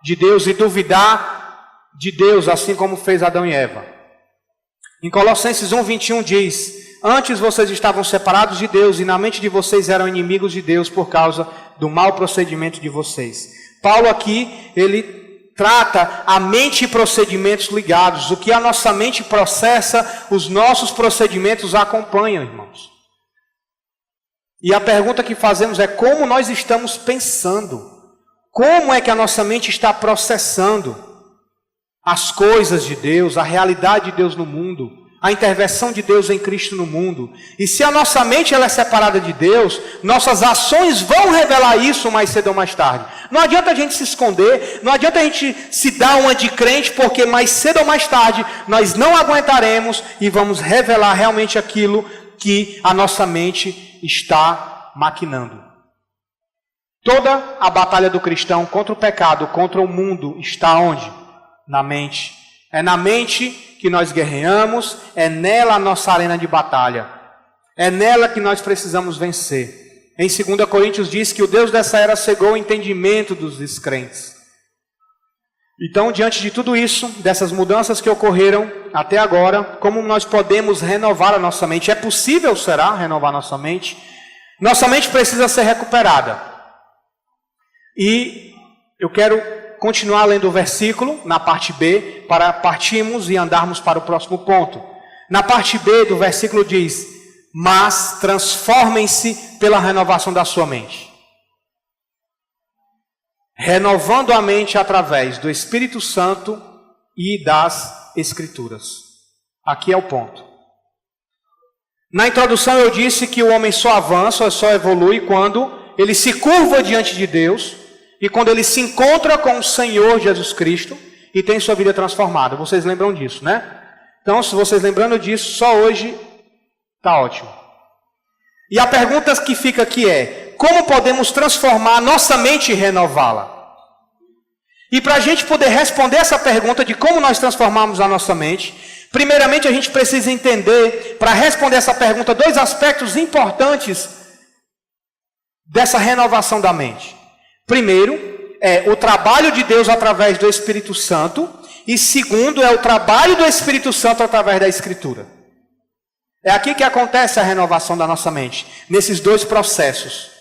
de Deus e duvidar de Deus, assim como fez Adão e Eva. Em Colossenses 1:21 diz: antes vocês estavam separados de Deus e na mente de vocês eram inimigos de Deus por causa do mau procedimento de vocês. Paulo aqui, ele trata a mente e procedimentos ligados. O que a nossa mente processa, os nossos procedimentos acompanham, irmãos. E a pergunta que fazemos é como nós estamos pensando? Como é que a nossa mente está processando as coisas de Deus, a realidade de Deus no mundo, a intervenção de Deus em Cristo no mundo? E se a nossa mente ela é separada de Deus, nossas ações vão revelar isso mais cedo ou mais tarde. Não adianta a gente se esconder, não adianta a gente se dar uma de crente, porque mais cedo ou mais tarde nós não aguentaremos e vamos revelar realmente aquilo que a nossa mente está maquinando. Toda a batalha do cristão contra o pecado, contra o mundo, está onde? Na mente. É na mente que nós guerreamos, é nela a nossa arena de batalha. É nela que nós precisamos vencer. Em 2 Coríntios diz que o Deus dessa era cegou o entendimento dos descrentes. Então, diante de tudo isso, dessas mudanças que ocorreram até agora, como nós podemos renovar a nossa mente? É possível, será, renovar nossa mente? Nossa mente precisa ser recuperada. E eu quero continuar lendo o versículo, na parte B, para partirmos e andarmos para o próximo ponto. Na parte B do versículo diz: mas transformem-se pela renovação da sua mente. Renovando a mente através do Espírito Santo e das Escrituras. Aqui é o ponto. Na introdução eu disse que o homem só avança, só evolui quando ele se curva diante de Deus e quando ele se encontra com o Senhor Jesus Cristo e tem sua vida transformada. Vocês lembram disso, né? Então, se vocês lembrando disso, só hoje está ótimo. E a pergunta que fica aqui é: como podemos transformar a nossa mente e renová-la? E para a gente poder responder essa pergunta de como nós transformamos a nossa mente, primeiramente a gente precisa entender, para responder essa pergunta, dois aspectos importantes dessa renovação da mente. Primeiro, é o trabalho de Deus através do Espírito Santo. E segundo, é o trabalho do Espírito Santo através da Escritura. É aqui que acontece a renovação da nossa mente, nesses dois processos.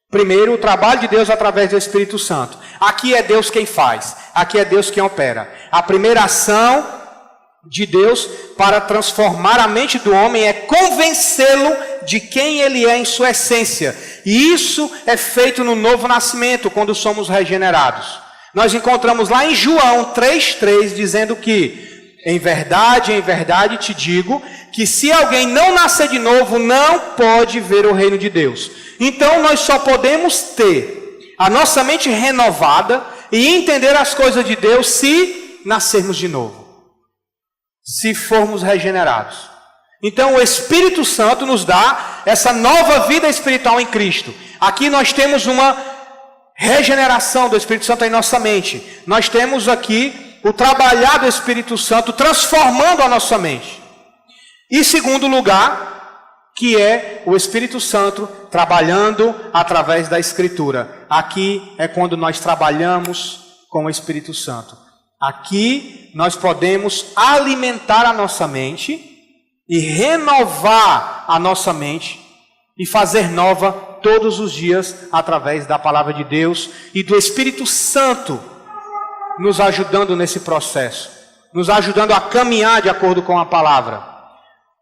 Primeiro, o trabalho de Deus através do Espírito Santo. Aqui é Deus quem faz, aqui é Deus quem opera. A primeira ação de Deus para transformar a mente do homem é convencê-lo de quem ele é em sua essência. E isso é feito no novo nascimento, quando somos regenerados. Nós encontramos lá em João 3,3 dizendo que em verdade te digo que se alguém não nascer de novo, não pode ver o reino de Deus. Então nós só podemos ter a nossa mente renovada e entender as coisas de Deus se nascermos de novo, se formos regenerados. Então o Espírito Santo nos dá essa nova vida espiritual em Cristo. Aqui nós temos uma regeneração do Espírito Santo em nossa mente. Nós temos aqui o trabalhar do Espírito Santo transformando a nossa mente. E segundo lugar, que é o Espírito Santo trabalhando através da Escritura. Aqui é quando nós trabalhamos com o Espírito Santo. Aqui nós podemos alimentar a nossa mente e renovar a nossa mente e fazer nova todos os dias através da palavra de Deus e do Espírito Santo nos ajudando nesse processo, nos ajudando a caminhar de acordo com a palavra.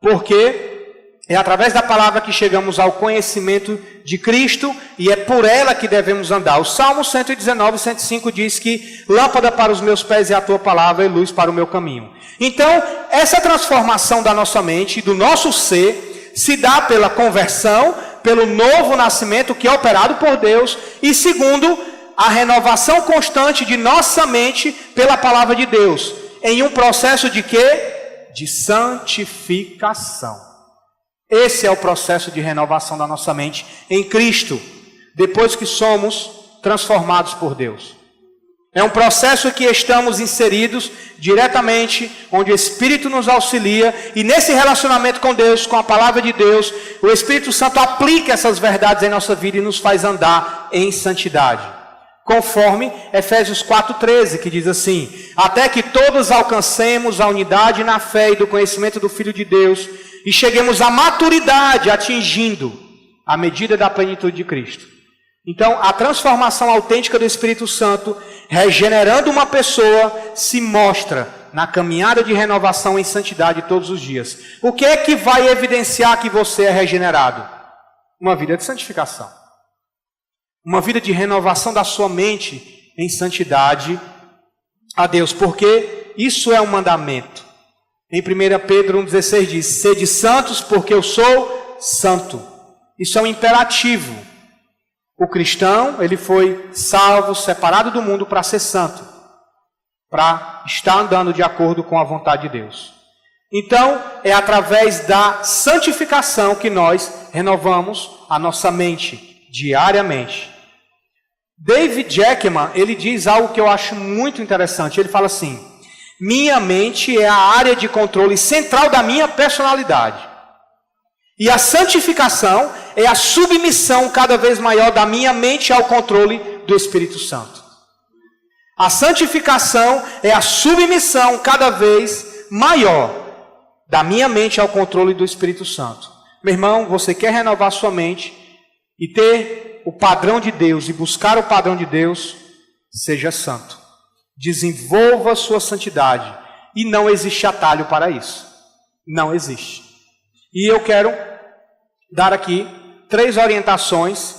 Porque é através da palavra que chegamos ao conhecimento de Cristo e é por ela que devemos andar. O Salmo 119, 105 diz que lâmpada para os meus pés é a tua palavra e luz para o meu caminho. Então, essa transformação da nossa mente, do nosso ser, se dá pela conversão, pelo novo nascimento que é operado por Deus e segundo, a renovação constante de nossa mente pela palavra de Deus. Em um processo de quê? De santificação. Esse é o processo de renovação da nossa mente em Cristo, depois que somos transformados por Deus. É um processo que estamos inseridos diretamente, onde o Espírito nos auxilia, e nesse relacionamento com Deus, com a palavra de Deus, o Espírito Santo aplica essas verdades em nossa vida e nos faz andar em santidade. Conforme Efésios 4,13, que diz assim: até que todos alcancemos a unidade na fé e do conhecimento do Filho de Deus, e cheguemos à maturidade, atingindo a medida da plenitude de Cristo. Então, a transformação autêntica do Espírito Santo, regenerando uma pessoa, se mostra na caminhada de renovação em santidade todos os dias. O que é que vai evidenciar que você é regenerado? uma vida de santificação. Uma vida de renovação da sua mente em santidade a Deus, porque isso é um mandamento. Em 1 Pedro 1,16 diz: sede santos porque eu sou santo. Isso é um imperativo. O cristão, ele foi salvo, separado do mundo para ser santo, para estar andando de acordo com a vontade de Deus. Então, é através da santificação que nós renovamos a nossa mente diariamente. David Jackman, ele diz algo que eu acho muito interessante. Ele fala assim: minha mente é a área de controle central da minha personalidade. E a santificação é a submissão cada vez maior da minha mente ao controle do Espírito Santo. A santificação é a submissão cada vez maior da minha mente ao controle do Espírito Santo. Meu irmão, você quer renovar sua mente e ter o padrão de Deus e buscar o padrão de Deus? Seja santo. Desenvolva sua santidade. E não existe atalho para isso. Não existe. E eu quero dar aqui 3 orientações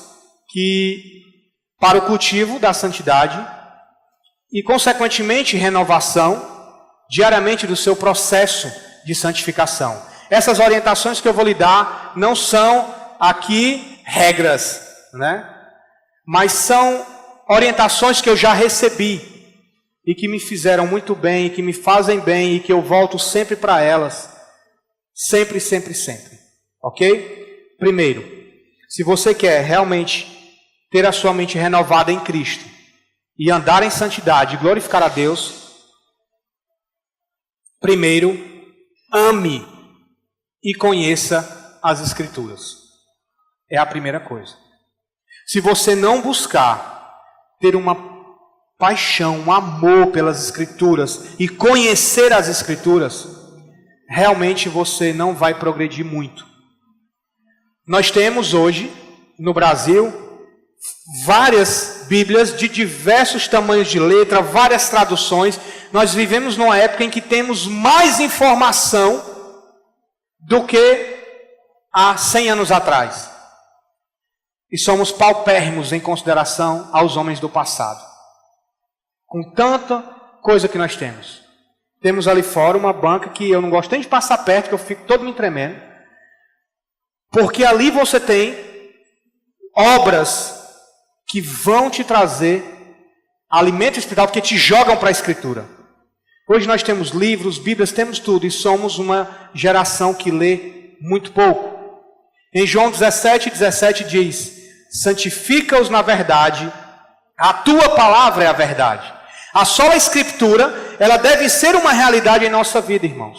para o cultivo da santidade e, consequentemente, renovação diariamente do seu processo de santificação. Essas orientações que eu vou lhe dar não são aqui regras, né? Mas são orientações que eu já recebi e que me fizeram muito bem, e que me fazem bem, e que eu volto sempre para elas. Sempre, sempre, sempre. Ok? Primeiro, se você quer realmente ter a sua mente renovada em Cristo e andar em santidade e glorificar a Deus, primeiro, ame e conheça as Escrituras. É a primeira coisa. Se você não buscar ter uma paixão, um amor pelas Escrituras e conhecer as Escrituras, realmente você não vai progredir muito. Nós temos hoje, no Brasil, várias Bíblias de diversos tamanhos de letra, várias traduções. Nós vivemos numa época em que temos mais informação do que há 100 anos atrás. E somos paupérrimos em consideração aos homens do passado. Com tanta coisa que nós temos. Temos ali fora uma banca que eu não gosto nem de passar perto, que eu fico todo me tremendo. Porque ali você tem obras que vão te trazer alimento espiritual, porque te jogam para a Escritura. Hoje nós temos livros, Bíblias, temos tudo, e somos uma geração que lê muito pouco. Em João 17:17 diz: santifica-os na verdade, a tua palavra é a verdade. A sola Escritura, ela deve ser uma realidade em nossa vida, irmãos.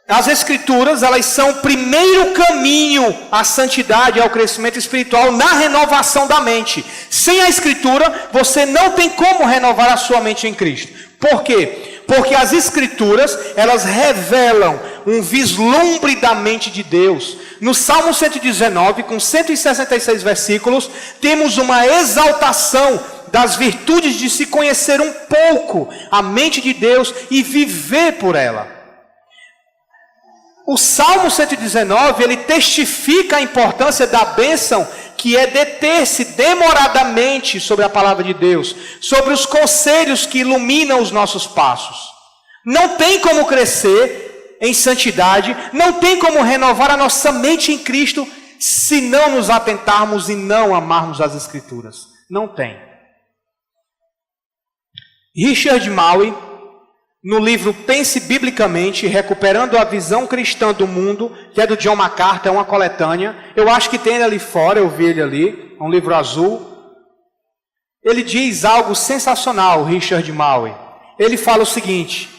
As Escrituras, elas são o primeiro caminho à santidade, ao crescimento espiritual, na renovação da mente. Sem a Escritura, você não tem como renovar a sua mente em Cristo. Por quê? Porque as Escrituras, elas revelam um vislumbre da mente de Deus. No Salmo 119, com 166 versículos, temos uma exaltação das virtudes de se conhecer um pouco a mente de Deus e viver por ela. O Salmo 119, ele testifica a importância da bênção que é deter-se demoradamente sobre a palavra de Deus, sobre os conselhos que iluminam os nossos passos. Não tem como crescer em santidade, não tem como renovar a nossa mente em Cristo, se não nos atentarmos e não amarmos as Escrituras. Não tem. Richard Maury, no livro Pense Biblicamente, recuperando a visão cristã do mundo, que é do John MacArthur, é uma coletânea. Eu acho que tem ele ali fora, eu vi ele ali, é um livro azul. Ele diz algo sensacional, Richard Maury. Ele fala o seguinte: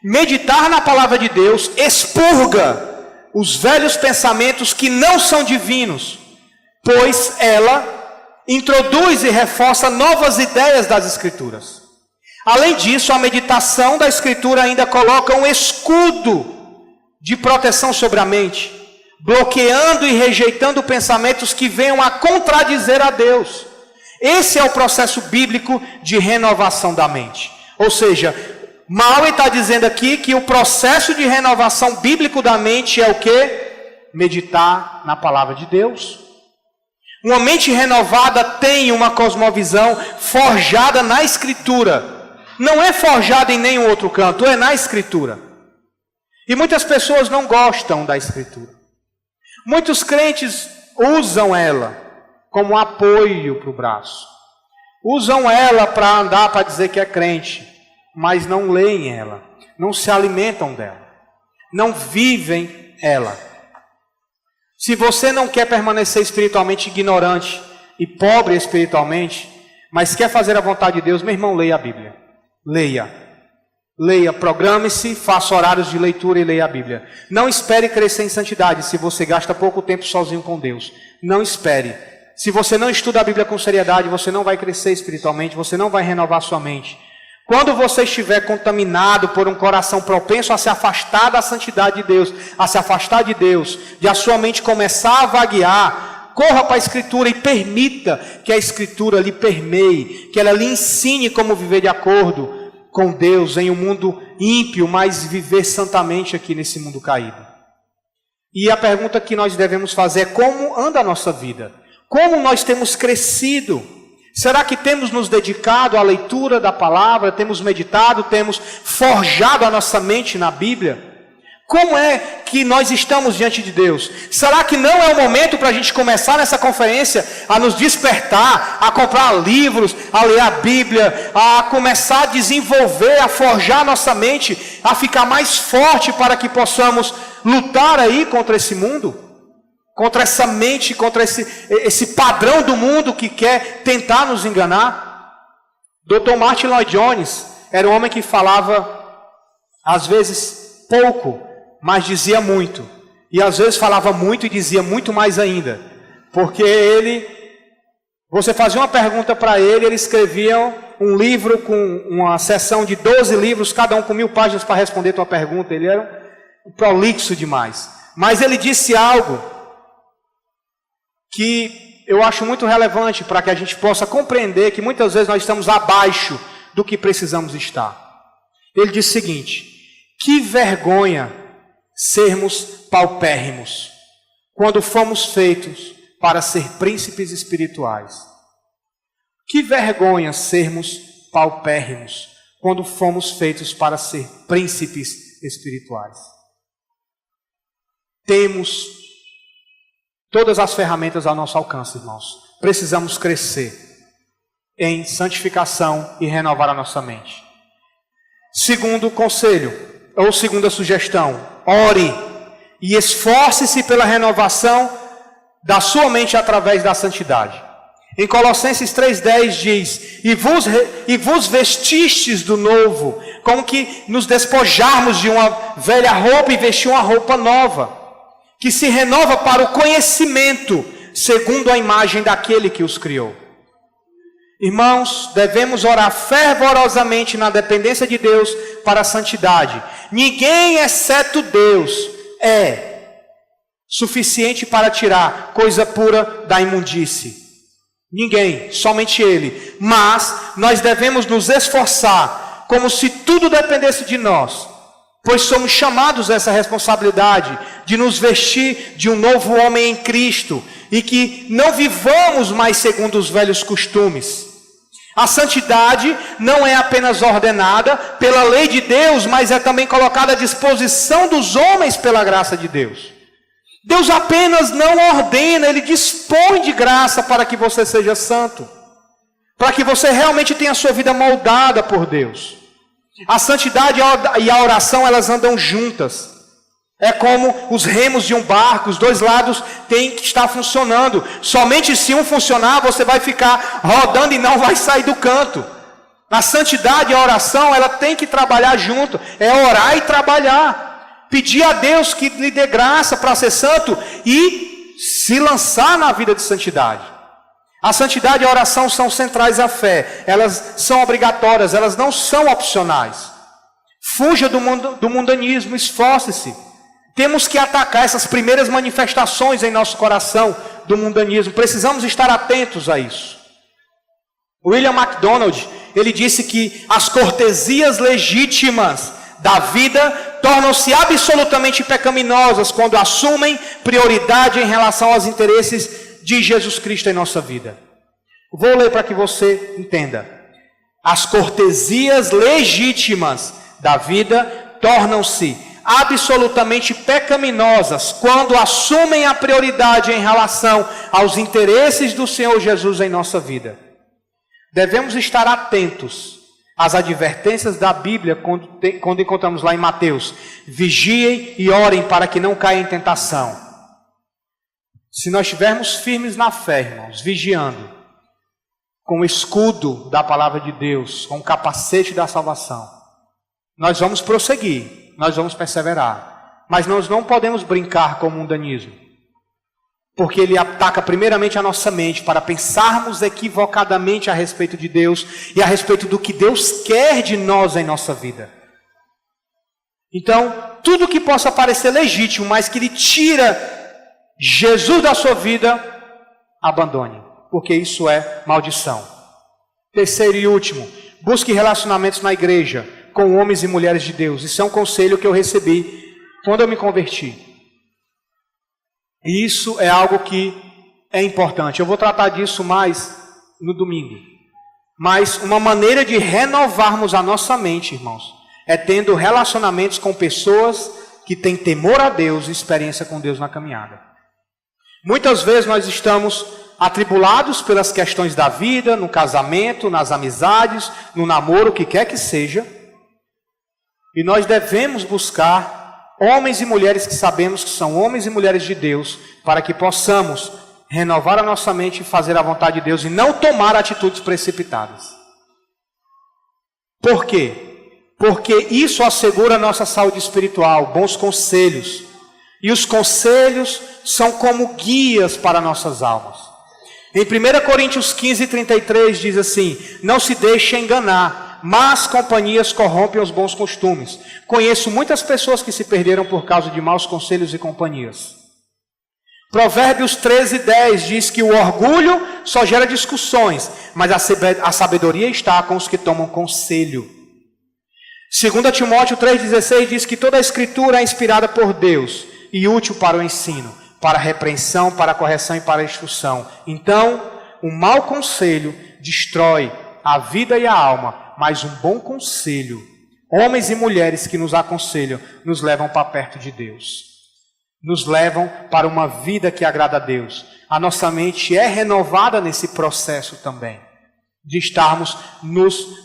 meditar na palavra de Deus expurga os velhos pensamentos que não são divinos, pois ela introduz e reforça novas ideias das Escrituras. Além disso, a meditação da Escritura ainda coloca um escudo de proteção sobre a mente, bloqueando e rejeitando pensamentos que venham a contradizer a Deus. Esse é o processo bíblico de renovação da mente. Ou seja, Maury está dizendo aqui que o processo de renovação bíblico da mente é o quê? Meditar na palavra de Deus. Uma mente renovada tem uma cosmovisão forjada na Escritura. Não é forjada em nenhum outro canto, é na Escritura. E muitas pessoas não gostam da Escritura. Muitos crentes usam ela como apoio para o braço. Usam ela para andar, para dizer que é crente, mas não leem ela, não se alimentam dela, não vivem ela. Se você não quer permanecer espiritualmente ignorante e pobre espiritualmente, mas quer fazer a vontade de Deus, meu irmão, leia a Bíblia. Leia, programe-se, faça horários de leitura e leia a Bíblia. Não espere crescer em santidade se você gasta pouco tempo sozinho com Deus. Não espere. Se você não estuda a Bíblia com seriedade, você não vai crescer espiritualmente, você não vai renovar sua mente. Quando você estiver contaminado por um coração propenso a se afastar da santidade de Deus, a se afastar de Deus, de a sua mente começar a vaguear, corra para a Escritura e permita que a Escritura lhe permeie, que ela lhe ensine como viver de acordo com Deus em um mundo ímpio, mas viver santamente aqui nesse mundo caído. E a pergunta que nós devemos fazer é: como anda a nossa vida? Como nós temos crescido? Será que temos nos dedicado à leitura da palavra, temos meditado, temos forjado a nossa mente na Bíblia? Como é que nós estamos diante de Deus? Será que não é o momento para a gente começar nessa conferência a nos despertar, a comprar livros, a ler a Bíblia, a começar a desenvolver, a forjar nossa mente, a ficar mais forte para que possamos lutar aí contra esse mundo? Contra essa mente, contra esse padrão do mundo que quer tentar nos enganar? Dr. Martin Lloyd Jones era um homem que falava, às vezes, pouco, mas dizia muito. E às vezes falava muito e dizia muito mais ainda. Porque você fazia uma pergunta para ele, ele escrevia um livro com uma seção de 12 livros, cada um com 1000 páginas para responder a tua pergunta. Ele era prolixo demais. Mas ele disse algo que eu acho muito relevante para que a gente possa compreender que muitas vezes nós estamos abaixo do que precisamos estar. Ele diz o seguinte: que vergonha sermos paupérrimos, quando fomos feitos para ser príncipes espirituais. Que vergonha sermos paupérrimos, quando fomos feitos para ser príncipes espirituais. Temos todas as ferramentas ao nosso alcance, irmãos. Precisamos crescer em santificação e renovar a nossa mente. Segundo conselho, ou segunda sugestão: ore e esforce-se pela renovação da sua mente através da santidade. Em Colossenses 3,10 diz: e vos vestistes do novo, como que nos despojarmos de uma velha roupa e vestir uma roupa nova, que se renova para o conhecimento, segundo a imagem daquele que os criou. Irmãos, devemos orar fervorosamente na dependência de Deus para a santidade. Ninguém, exceto Deus, é suficiente para tirar coisa pura da imundície. Ninguém, somente Ele. Mas nós devemos nos esforçar como se tudo dependesse de nós, pois somos chamados a essa responsabilidade de nos vestir de um novo homem em Cristo e que não vivamos mais segundo os velhos costumes. A santidade não é apenas ordenada pela lei de Deus, mas é também colocada à disposição dos homens pela graça de Deus. Deus apenas não ordena, Ele dispõe de graça para que você seja santo, para que você realmente tenha a sua vida moldada por Deus. A santidade e a oração, elas andam juntas. É como os remos de um barco, os dois lados têm que estar funcionando. Somente se um funcionar, você vai ficar rodando e não vai sair do canto. A santidade e a oração, ela tem que trabalhar junto. É orar e trabalhar. Pedir a Deus que lhe dê graça para ser santo e se lançar na vida de santidade. A santidade e a oração são centrais à fé. Elas são obrigatórias, elas não são opcionais. Fuja do mundanismo, esforce-se. Temos que atacar essas primeiras manifestações em nosso coração do mundanismo. Precisamos estar atentos a isso. William MacDonald, ele disse que as cortesias legítimas da vida tornam-se absolutamente pecaminosas quando assumem prioridade em relação aos interesses de Jesus Cristo em nossa vida. Vou ler para que você entenda. As cortesias legítimas da vida tornam-se absolutamente pecaminosas quando assumem a prioridade em relação aos interesses do Senhor Jesus em nossa vida. Devemos estar atentos às advertências da Bíblia quando encontramos lá em Mateus: vigiem e orem para que não caia em tentação. Se nós estivermos firmes na fé, irmãos, vigiando, com o escudo da palavra de Deus, com o capacete da salvação, nós vamos prosseguir, nós vamos perseverar. Mas nós não podemos brincar com o mundanismo, porque ele ataca primeiramente a nossa mente para pensarmos equivocadamente a respeito de Deus e a respeito do que Deus quer de nós em nossa vida. Então, tudo que possa parecer legítimo, mas que lhe tira Jesus da sua vida, abandone, porque isso é maldição. Terceiro e último, busque relacionamentos na igreja com homens e mulheres de Deus. Isso é um conselho que eu recebi quando eu me converti. E isso é algo que é importante. Eu vou tratar disso mais no domingo. Mas uma maneira de renovarmos a nossa mente, irmãos, é tendo relacionamentos com pessoas que têm temor a Deus e experiência com Deus na caminhada. Muitas vezes nós estamos atribulados pelas questões da vida, no casamento, nas amizades, no namoro, o que quer que seja. E nós devemos buscar homens e mulheres que sabemos que são homens e mulheres de Deus, para que possamos renovar a nossa mente e fazer a vontade de Deus e não tomar atitudes precipitadas. Por quê? Porque isso assegura a nossa saúde espiritual, bons conselhos. E os conselhos são como guias para nossas almas. Em 1 Coríntios 15, 33 diz assim: não se deixe enganar, más companhias corrompem os bons costumes. Conheço muitas pessoas que se perderam por causa de maus conselhos e companhias. Provérbios 13, 10 diz que o orgulho só gera discussões, mas a sabedoria está com os que tomam conselho. 2 Timóteo 3,16 diz que toda a escritura é inspirada por Deus e útil para o ensino, para a repreensão, para a correção e para a instrução. Então, um mau conselho destrói a vida e a alma, mas um bom conselho, homens e mulheres que nos aconselham, nos levam para perto de Deus, nos levam para uma vida que agrada a Deus. A nossa mente é renovada nesse processo também, de estarmos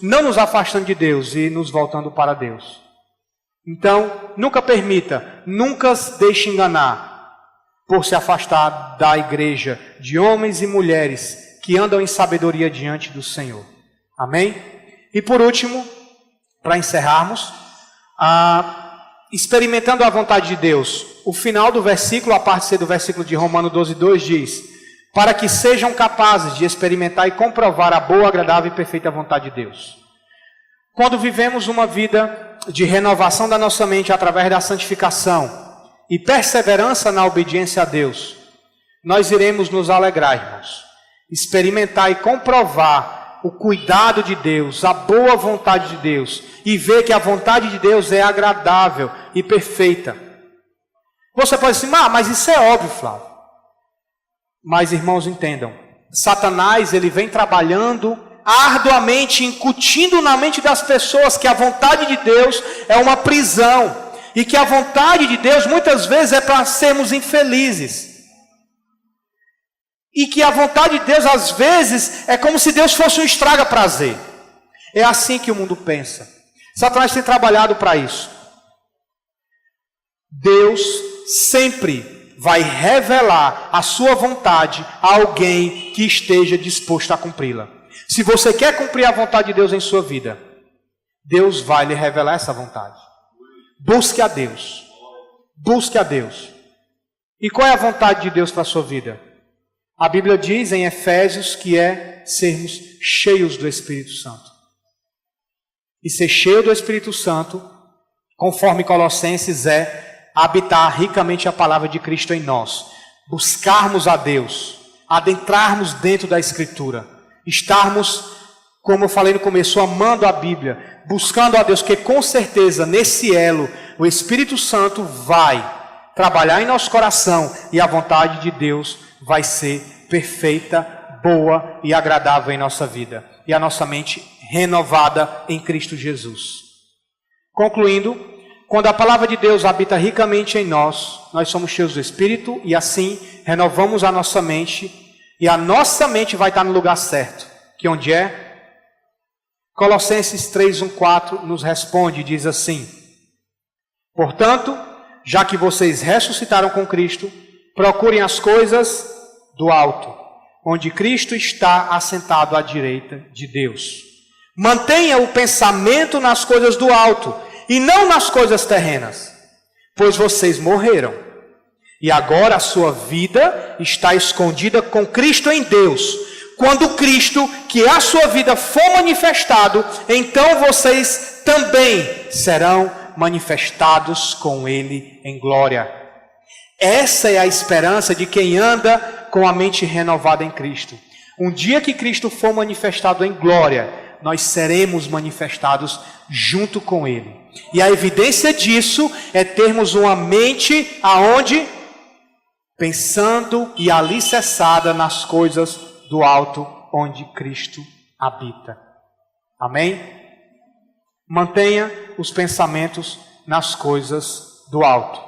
não nos afastando de Deus e nos voltando para Deus. Então, nunca permita, nunca se deixe enganar por se afastar da igreja de homens e mulheres que andam em sabedoria diante do Senhor. Amém? E por último, para encerrarmos, experimentando a vontade de Deus, o final do versículo, a parte C do versículo de Romanos 12:2 diz: para que sejam capazes de experimentar e comprovar a boa, agradável e perfeita vontade de Deus. Quando vivemos uma vida de renovação da nossa mente através da santificação e perseverança na obediência a Deus, nós iremos nos alegrar, irmãos, experimentar e comprovar o cuidado de Deus, a boa vontade de Deus, e ver que a vontade de Deus é agradável e perfeita. Você pode dizer, mas isso é óbvio, Flávio. Mas, irmãos, entendam, Satanás, ele vem trabalhando arduamente, incutindo na mente das pessoas que a vontade de Deus é uma prisão, e que a vontade de Deus muitas vezes é para sermos infelizes. E que a vontade de Deus às vezes é como se Deus fosse um estraga-prazer. É assim que o mundo pensa. Satanás tem trabalhado para isso. Deus sempre vai revelar a sua vontade a alguém que esteja disposto a cumpri-la. Se você quer cumprir a vontade de Deus em sua vida, Deus vai lhe revelar essa vontade. Busque a Deus. Busque a Deus. E qual é a vontade de Deus para a sua vida? A Bíblia diz em Efésios que é sermos cheios do Espírito Santo. E ser cheio do Espírito Santo, conforme Colossenses, é habitar ricamente a palavra de Cristo em nós. Buscarmos a Deus, adentrarmos dentro da Escritura, estarmos, como eu falei no começo, amando a Bíblia, buscando a Deus, que com certeza nesse elo o Espírito Santo vai trabalhar em nosso coração e a vontade de Deus vai ser perfeita, boa e agradável em nossa vida. E a nossa mente renovada em Cristo Jesus. Concluindo, quando a palavra de Deus habita ricamente em nós, nós somos cheios do Espírito e assim renovamos a nossa mente. E a nossa mente vai estar no lugar certo. Que onde é? Colossenses 3:1-4 nos responde e diz assim: portanto, já que vocês ressuscitaram com Cristo, procurem as coisas do alto, onde Cristo está assentado à direita de Deus. Mantenha o pensamento nas coisas do alto e não nas coisas terrenas, pois vocês morreram. E agora a sua vida está escondida com Cristo em Deus. Quando Cristo, que é a sua vida, for manifestado, então vocês também serão manifestados com Ele em glória. Essa é a esperança de quem anda com a mente renovada em Cristo. Um dia que Cristo for manifestado em glória, nós seremos manifestados junto com Ele. E a evidência disso é termos uma mente aonde? Pensando e alicerçada nas coisas do alto, onde Cristo habita. Amém? Mantenha os pensamentos nas coisas do alto.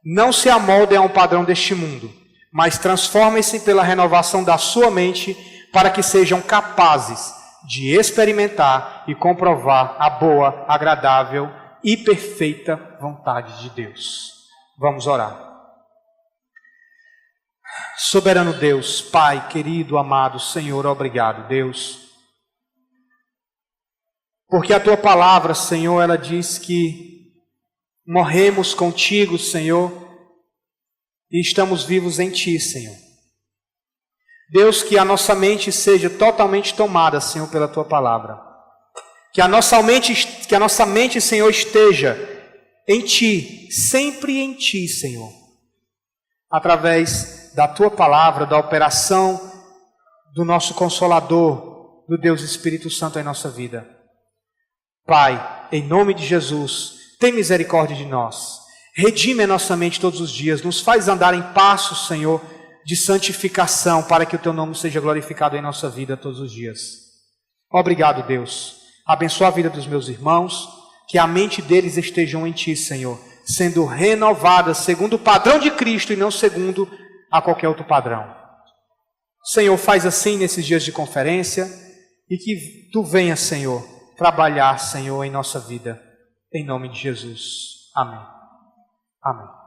Não se amoldem a um padrão deste mundo, mas transformem-se pela renovação da sua mente, para que sejam capazes de experimentar e comprovar a boa, agradável e perfeita vontade de Deus. Vamos orar. Soberano Deus, Pai, querido, amado Senhor, obrigado, Deus. Porque a Tua palavra, Senhor, ela diz que morremos contigo, Senhor, e estamos vivos em Ti, Senhor. Deus, que a nossa mente seja totalmente tomada, Senhor, pela Tua palavra. Que a nossa mente, Senhor, esteja em Ti, sempre em Ti, Senhor. Através da Tua palavra, da operação do nosso Consolador, do Deus Espírito Santo em nossa vida. Pai, em nome de Jesus, tem misericórdia de nós. Redime a nossa mente todos os dias. Nos faz andar em passos, Senhor, de santificação, para que o Teu nome seja glorificado em nossa vida todos os dias. Obrigado, Deus. Abençoa a vida dos meus irmãos, que a mente deles estejam em Ti, Senhor, sendo renovada segundo o padrão de Cristo e não segundo a qualquer outro padrão. Senhor, faz assim nesses dias de conferência e que Tu venhas, Senhor, trabalhar, Senhor, em nossa vida. Em nome de Jesus. Amém. Amém.